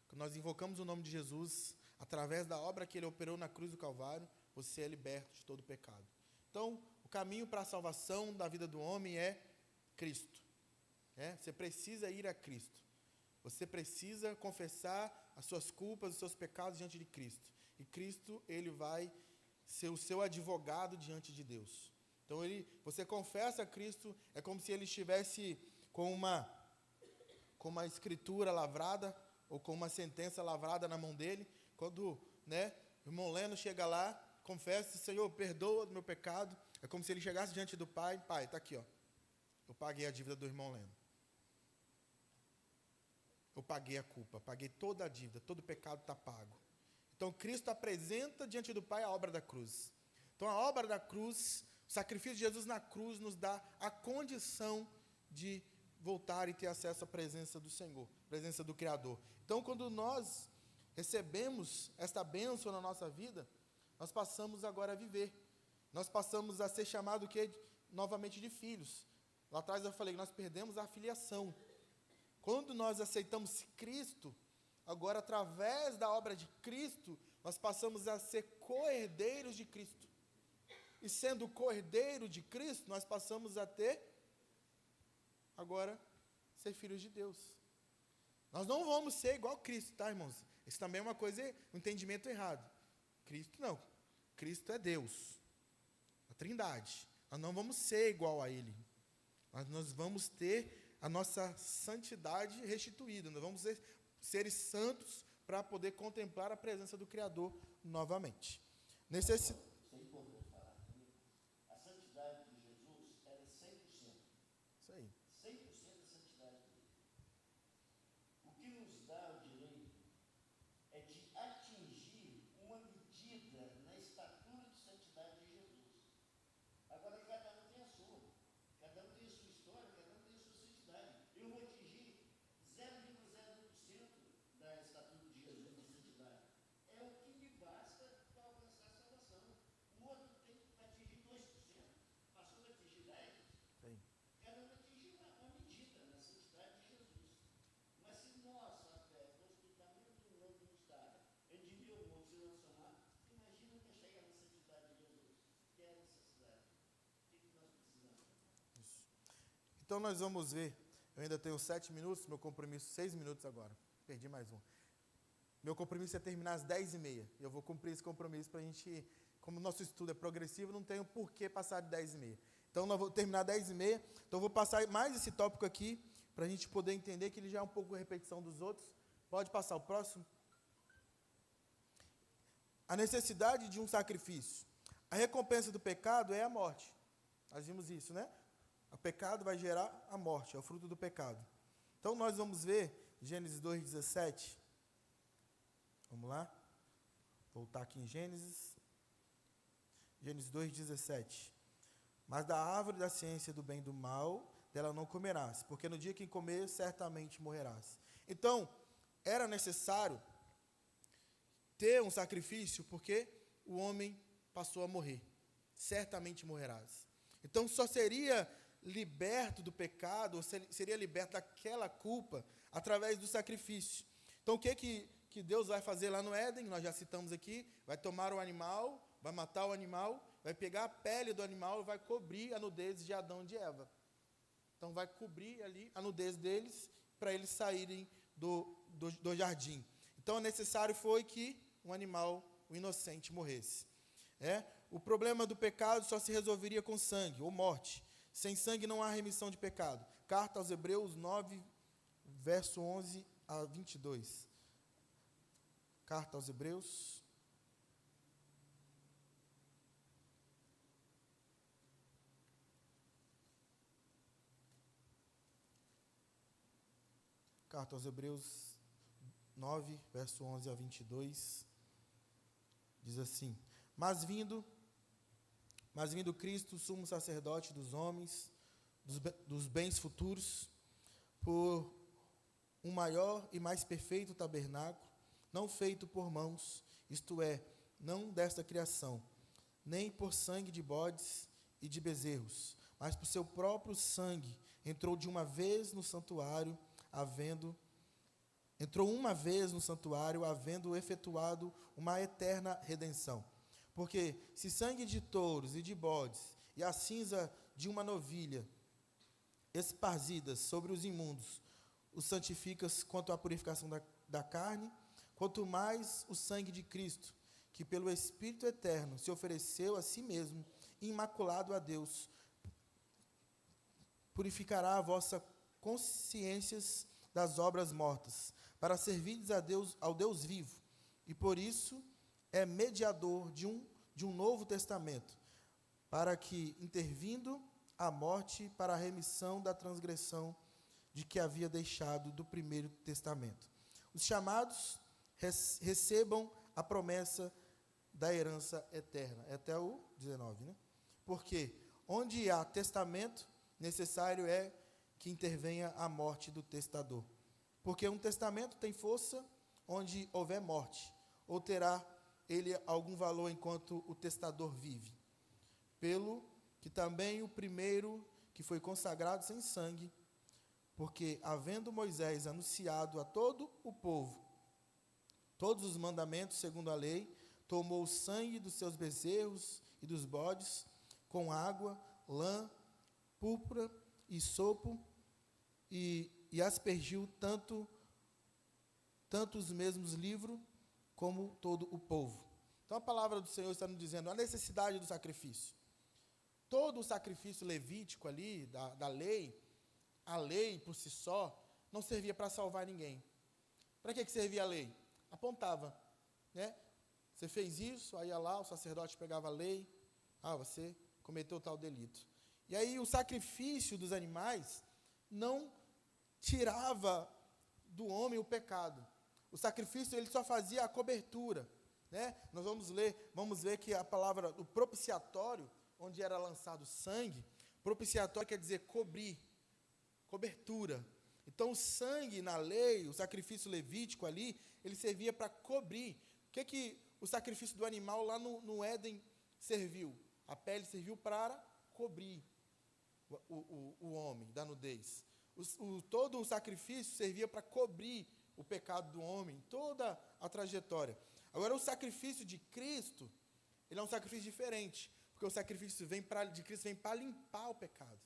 quando nós invocamos o nome de Jesus, através da obra que Ele operou na cruz do Calvário, você é liberto de todo pecado. Então, o caminho para a salvação da vida do homem é Cristo. Você precisa ir a Cristo. Você precisa confessar as suas culpas, os seus pecados diante de Cristo. E Cristo, Ele vai ser o seu advogado diante de Deus. Então, você confessa a Cristo, é como se Ele estivesse com uma escritura lavrada, ou com uma sentença lavrada na mão dele. Quando o irmão Leno chega lá, confessa: Senhor, perdoa o meu pecado. É como se ele chegasse diante do Pai: Pai, está aqui, ó. Eu paguei a dívida do irmão Leno. Eu paguei a culpa, paguei toda a dívida, todo o pecado está pago. Então, Cristo apresenta diante do Pai a obra da cruz. Então, a obra da cruz, o sacrifício de Jesus na cruz, nos dá a condição de voltar e ter acesso à presença do Senhor, presença do Criador. Então, quando nós recebemos esta bênção na nossa vida, nós passamos agora a viver. Nós passamos a ser chamados novamente de filhos. Lá atrás eu falei que nós perdemos a filiação. Quando nós aceitamos Cristo, agora através da obra de Cristo, nós passamos a ser co-herdeiros de Cristo. E sendo co-herdeiro de Cristo, nós passamos a agora ser filhos de Deus. Nós não vamos ser igual a Cristo, tá, irmãos? Isso também é uma coisa, um entendimento errado. Cristo não. Cristo é Deus. A Trindade. Nós não vamos ser igual a Ele. Nós vamos ter a nossa santidade restituída. Nós vamos ser seres santos para poder contemplar a presença do Criador novamente. Isso é importante falar. A santidade de Jesus era 100%. Isso aí. 100% da santidade dele. O que nos dá o direito é de atingir uma medida na estatura de santidade de Jesus. Agora, cada um tem a sua. Cada um tem a sua história, cada um tem a sua santidade. Eu vou atingir 0,01% da estatura de Jesus de santidade. É o que me basta para alcançar a salvação. O outro tem que atingir 2%, passou a atingir 10%. Sim. Cada um atingir uma medida na santidade de Jesus. Mas se nossa fé fosse do tamanho do grão de mostarda, é de 1000 montes e não somar, imagina que chegar na santidade de Jesus. Que é a necessidade. O que nós precisamos? Isso. Então nós vamos ver. Eu ainda tenho 7 minutos, meu compromisso 6 minutos agora. Perdi mais um. Meu compromisso é terminar às 10h30. Eu vou cumprir esse compromisso para a gente, como o nosso estudo é progressivo, não tenho por que passar de 10h30. Então nós vamos terminar 10h30. Então eu vou passar mais esse tópico aqui, para a gente poder entender que ele já é um pouco repetição dos outros. Pode passar o próximo. A necessidade de um sacrifício. A recompensa do pecado é a morte. Nós vimos isso, né? O pecado vai gerar a morte, é o fruto do pecado. Então nós vamos ver Gênesis 2,17. Vamos lá? Voltar aqui em Gênesis. Gênesis 2,17. Mas da árvore da ciência do bem e do mal, dela não comerás, porque no dia que comer, certamente morrerás. Então, era necessário ter um sacrifício, porque o homem passou a morrer. Certamente morrerás. Então, só seria liberto do pecado, ou seria liberto daquela culpa, através do sacrifício. Então, o que Deus vai fazer lá no Éden? Nós já citamos aqui. Vai tomar o animal, vai matar o animal, vai pegar a pele do animal e vai cobrir a nudez de Adão e de Eva. Então, vai cobrir ali a nudez deles, para eles saírem do jardim. Então, necessário foi que um animal, o inocente, morresse. O problema do pecado só se resolveria com sangue, ou morte. Sem sangue não há remissão de pecado. Carta aos Hebreus 9, verso 11 a 22. Carta aos Hebreus. Carta aos Hebreus 9, verso 11 a 22. Diz assim: Mas vindo Cristo, sumo sacerdote dos homens, dos bens futuros, por um maior e mais perfeito tabernáculo, não feito por mãos, isto é, não desta criação, nem por sangue de bodes e de bezerros, mas por seu próprio sangue, entrou uma vez no santuário, havendo efetuado uma eterna redenção. Porque se sangue de touros e de bodes, e a cinza de uma novilha, esparzidas sobre os imundos, os santificas quanto à purificação da carne, quanto mais o sangue de Cristo, que pelo Espírito eterno se ofereceu a si mesmo, imaculado a Deus, purificará a vossa consciências das obras mortas, para servirdes a Deus, ao Deus vivo, e por isso é mediador de um novo testamento, para que, intervindo a morte para a remissão da transgressão de que havia deixado do primeiro testamento, os chamados recebam a promessa da herança eterna. É até o 19, né? Porque onde há testamento, necessário é que intervenha a morte do testador. Porque um testamento tem força onde houver morte, ou terá ele algum valor enquanto o testador vive. Pelo que também o primeiro que foi consagrado sem sangue, porque havendo Moisés anunciado a todo o povo todos os mandamentos segundo a lei, tomou o sangue dos seus bezerros e dos bodes, com água, lã, púrpura e sopo, e aspergiu tanto os mesmos livros como todo o povo. Então a palavra do Senhor está nos dizendo a necessidade do sacrifício. Todo o sacrifício levítico ali, da lei, a lei por si só, não servia para salvar ninguém. Para que servia a lei? Apontava, né? Você fez isso, aí ia lá, o sacerdote pegava a lei, você cometeu tal delito. E aí o sacrifício dos animais não tirava do homem o pecado. O sacrifício ele só fazia a cobertura, né? Nós vamos ver que a palavra do propiciatório, onde era lançado sangue, propiciatório quer dizer cobrir, cobertura. Então o sangue na lei, o sacrifício levítico ali, ele servia para cobrir. O que o sacrifício do animal lá no Éden serviu? A pele serviu para cobrir o homem da nudez. Todo o sacrifício servia para cobrir o pecado do homem, toda a trajetória. Agora, o sacrifício de Cristo, ele é um sacrifício diferente, porque o sacrifício de Cristo vem para limpar o pecado.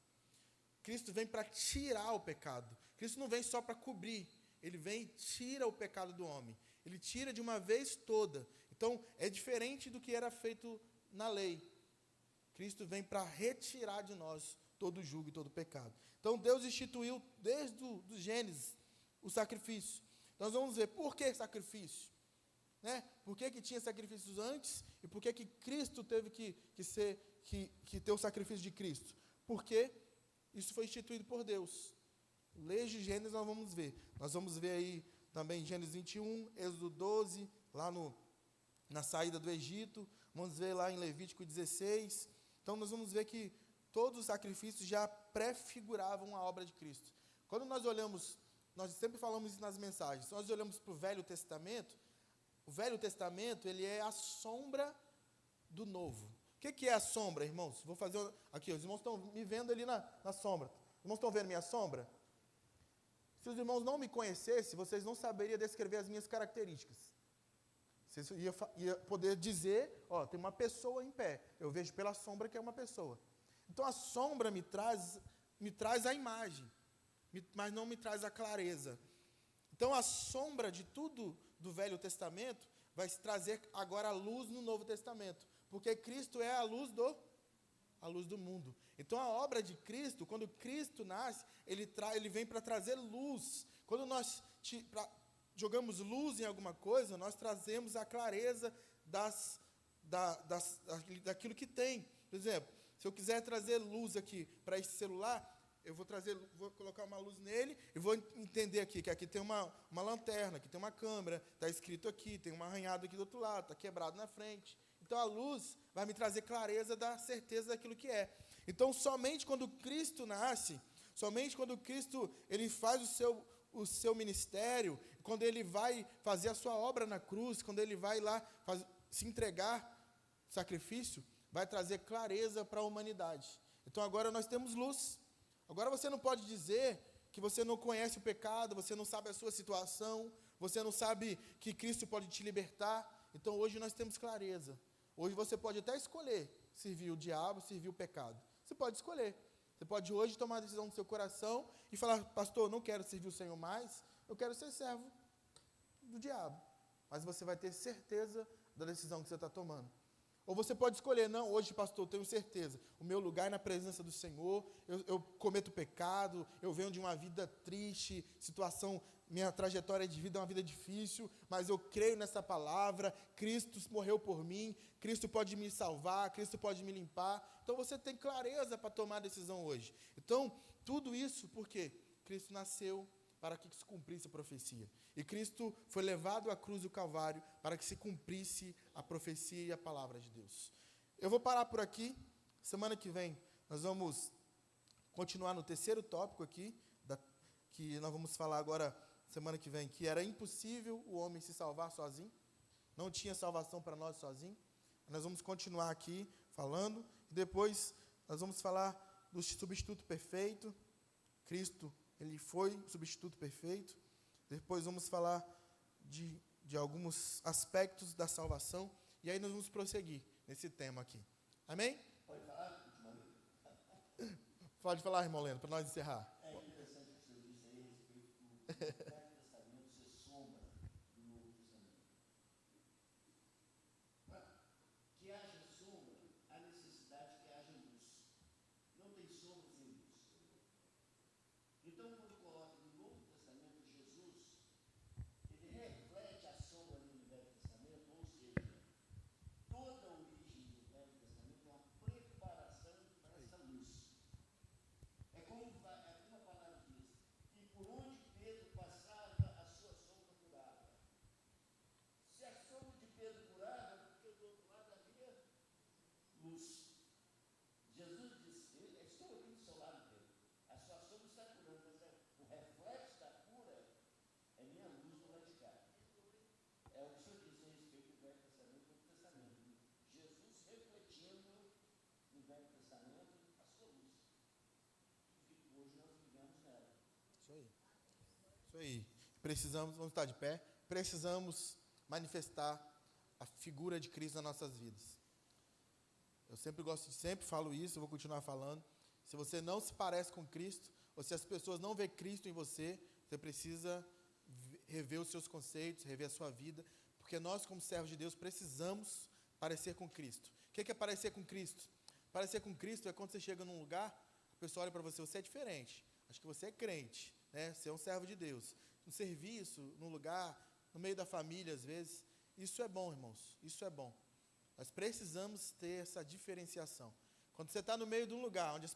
Cristo vem para tirar o pecado. Cristo não vem só para cobrir, ele vem e tira o pecado do homem. Ele tira de uma vez toda. Então, é diferente do que era feito na lei. Cristo vem para retirar de nós todo o jugo e todo o pecado. Então, Deus instituiu desde o Gênesis o sacrifício. Nós vamos ver por que sacrifício, né? Por que tinha sacrifícios antes e por que Cristo teve que ter o sacrifício de Cristo? Porque isso foi instituído por Deus. Leis de Gênesis nós vamos ver. Nós vamos ver aí também Gênesis 21, Êxodo 12, lá na saída do Egito. Vamos ver lá em Levítico 16. Então nós vamos ver que todos os sacrifícios já prefiguravam a obra de Cristo. Quando nós olhamos, nós sempre falamos isso nas mensagens, nós olhamos para o Velho Testamento, ele é a sombra do Novo. O que é a sombra, irmãos? Vou fazer aqui, os irmãos estão me vendo ali na sombra. Os irmãos estão vendo minha sombra? Se os irmãos não me conhecessem, vocês não saberiam descrever as minhas características. Vocês ia poder dizer, tem uma pessoa em pé. Eu vejo pela sombra que é uma pessoa. Então a sombra me traz a imagem, mas não me traz a clareza. Então a sombra de tudo do Velho Testamento vai se trazer agora a luz no Novo Testamento, porque Cristo é a luz do mundo. Então a obra de Cristo, quando Cristo nasce, ele vem para trazer luz. Quando nós jogamos luz em alguma coisa, nós trazemos a clareza daquilo que tem. Por exemplo, se eu quiser trazer luz aqui para esse celular, eu vou colocar uma luz nele e vou entender aqui, que aqui tem uma lanterna, aqui tem uma câmera, está escrito aqui, tem um arranhado aqui do outro lado, está quebrado na frente. Então, a luz vai me trazer clareza da certeza daquilo que é. Então, somente quando Cristo nasce, somente quando Cristo ele faz o seu ministério, quando ele vai fazer a sua obra na cruz, quando ele vai lá se entregar sacrifício, vai trazer clareza para a humanidade. Então, agora nós temos luz. Agora você não pode dizer que você não conhece o pecado, você não sabe a sua situação, você não sabe que Cristo pode te libertar. Então, hoje nós temos clareza. Hoje você pode até escolher servir o diabo, servir o pecado. Você pode escolher. Você pode hoje tomar a decisão do seu coração e falar, pastor, não quero servir o Senhor mais, eu quero ser servo do diabo. Mas você vai ter certeza da decisão que você está tomando. Ou você pode escolher, não, hoje, pastor, eu tenho certeza, o meu lugar é na presença do Senhor, eu cometo pecado, eu venho de uma vida triste, minha trajetória de vida é uma vida difícil, mas eu creio nessa palavra, Cristo morreu por mim, Cristo pode me salvar, Cristo pode me limpar. Então você tem clareza para tomar a decisão hoje. Então, tudo isso porque Cristo nasceu para que se cumprisse a profecia. E Cristo foi levado à cruz do Calvário para que se cumprisse a profecia e a palavra de Deus. Eu vou parar por aqui. Semana que vem nós vamos continuar no terceiro tópico aqui, que nós vamos falar agora, semana que vem, que era impossível o homem se salvar sozinho. Não tinha salvação para nós sozinho. Nós vamos continuar aqui falando. E depois nós vamos falar do substituto perfeito. Cristo, ele foi o substituto perfeito. Depois vamos falar de alguns aspectos da salvação. E aí nós vamos prosseguir nesse tema aqui. Amém? Pode falar, ultimamente? Pode falar, irmão Leno, para nós encerrar. É interessante o que o senhor disse aí a respeito do Velho Testamento ser sombra do Novo Testamento. Para que haja sombra, há necessidade que haja luz. Não tem sombra sem luz. Então, quando coloca no Novo Testamento Jesus, ele reflete a sombra ali no Velho Testamento, ou seja, toda a origem do Velho Testamento é uma preparação para essa luz. É como a palavra diz, e por onde Pedro passava, a sua sombra curava. Se a sombra de Pedro curava, porque do outro lado havia luz. Jesus disse, estou aqui do seu lado, Pedro. A sua sombra está curando, mas o reflexo da cura é minha luz do lado de cá. É o que o senhor disse a respeito do Velho Testamento e do Novo Testamento. Jesus refletindo no Velho Testamento a sua luz. Que hoje nós vivemos nela. Isso aí. Isso aí. Vamos estar de pé, precisamos manifestar a figura de Cristo nas nossas vidas. Eu sempre falo isso, eu vou continuar falando. Se você não se parece com Cristo, ou se as pessoas não veem Cristo em você, você precisa rever os seus conceitos, rever a sua vida, porque nós, como servos de Deus, precisamos parecer com Cristo. O que é parecer com Cristo? Parecer com Cristo é quando você chega num lugar, a pessoa olha para você, você é diferente, acho que você é crente, né? Você é um servo de Deus. No serviço, no lugar, no meio da família, às vezes, isso é bom, irmãos, isso é bom. Nós precisamos ter essa diferenciação. Quando você está no meio de um lugar onde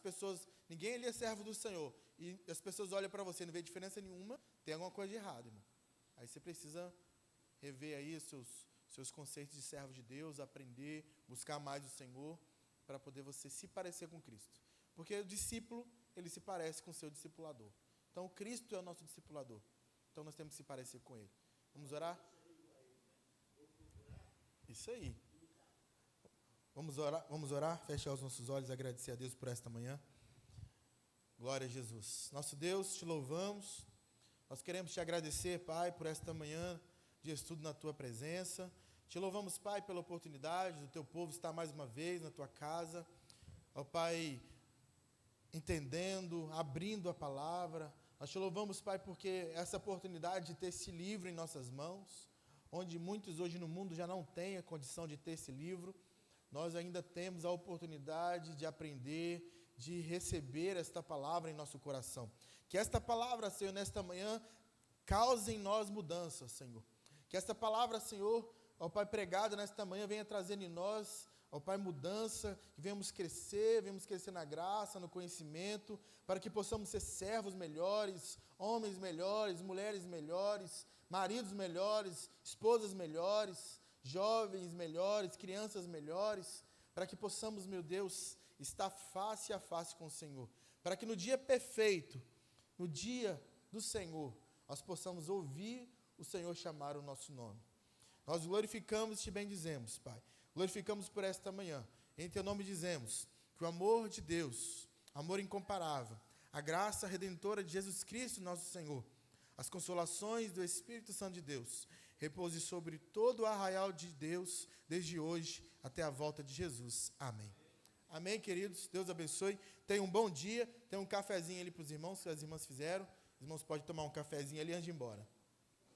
ninguém ali é servo do Senhor, e as pessoas olham para você e não vê diferença nenhuma, tem alguma coisa de errado, irmão. Aí você precisa rever aí seus conceitos de servo de Deus, aprender, buscar mais o Senhor, para poder você se parecer com Cristo. Porque o discípulo, ele se parece com o seu discipulador. Então, Cristo é o nosso discipulador. Então, nós temos que se parecer com Ele. Vamos orar? Isso aí. Vamos orar, fechar os nossos olhos e agradecer a Deus por esta manhã. Glória a Jesus. Nosso Deus, te louvamos. Nós queremos te agradecer, Pai, por esta manhã de estudo na Tua presença. Te louvamos, Pai, pela oportunidade do Teu povo estar mais uma vez na Tua casa. Ó Pai, entendendo, abrindo a palavra. Nós te louvamos, Pai, porque essa oportunidade de ter esse livro em nossas mãos, onde muitos hoje no mundo já não têm a condição de ter esse livro, nós ainda temos a oportunidade de aprender, de receber esta palavra em nosso coração. Que esta palavra, Senhor, nesta manhã, cause em nós mudança, Senhor. Que essa palavra, Senhor, ó Pai, pregada nesta manhã, venha trazendo em nós, ó Pai, mudança, que venhamos crescer na graça, no conhecimento, para que possamos ser servos melhores, homens melhores, mulheres melhores, maridos melhores, esposas melhores, jovens melhores, crianças melhores, para que possamos, meu Deus, estar face a face com o Senhor, para que no dia perfeito, no dia do Senhor, nós possamos ouvir o Senhor chamar o nosso nome. Nós glorificamos e te bendizemos, Pai. Glorificamos por esta manhã. Em teu nome dizemos que o amor de Deus, amor incomparável, a graça redentora de Jesus Cristo, nosso Senhor, as consolações do Espírito Santo de Deus, repouse sobre todo o arraial de Deus, desde hoje até a volta de Jesus. Amém. Amém, queridos. Deus abençoe. Tenham um bom dia. Tem um cafezinho ali para os irmãos, que as irmãs fizeram. Os irmãos podem tomar um cafezinho ali antes de ir embora.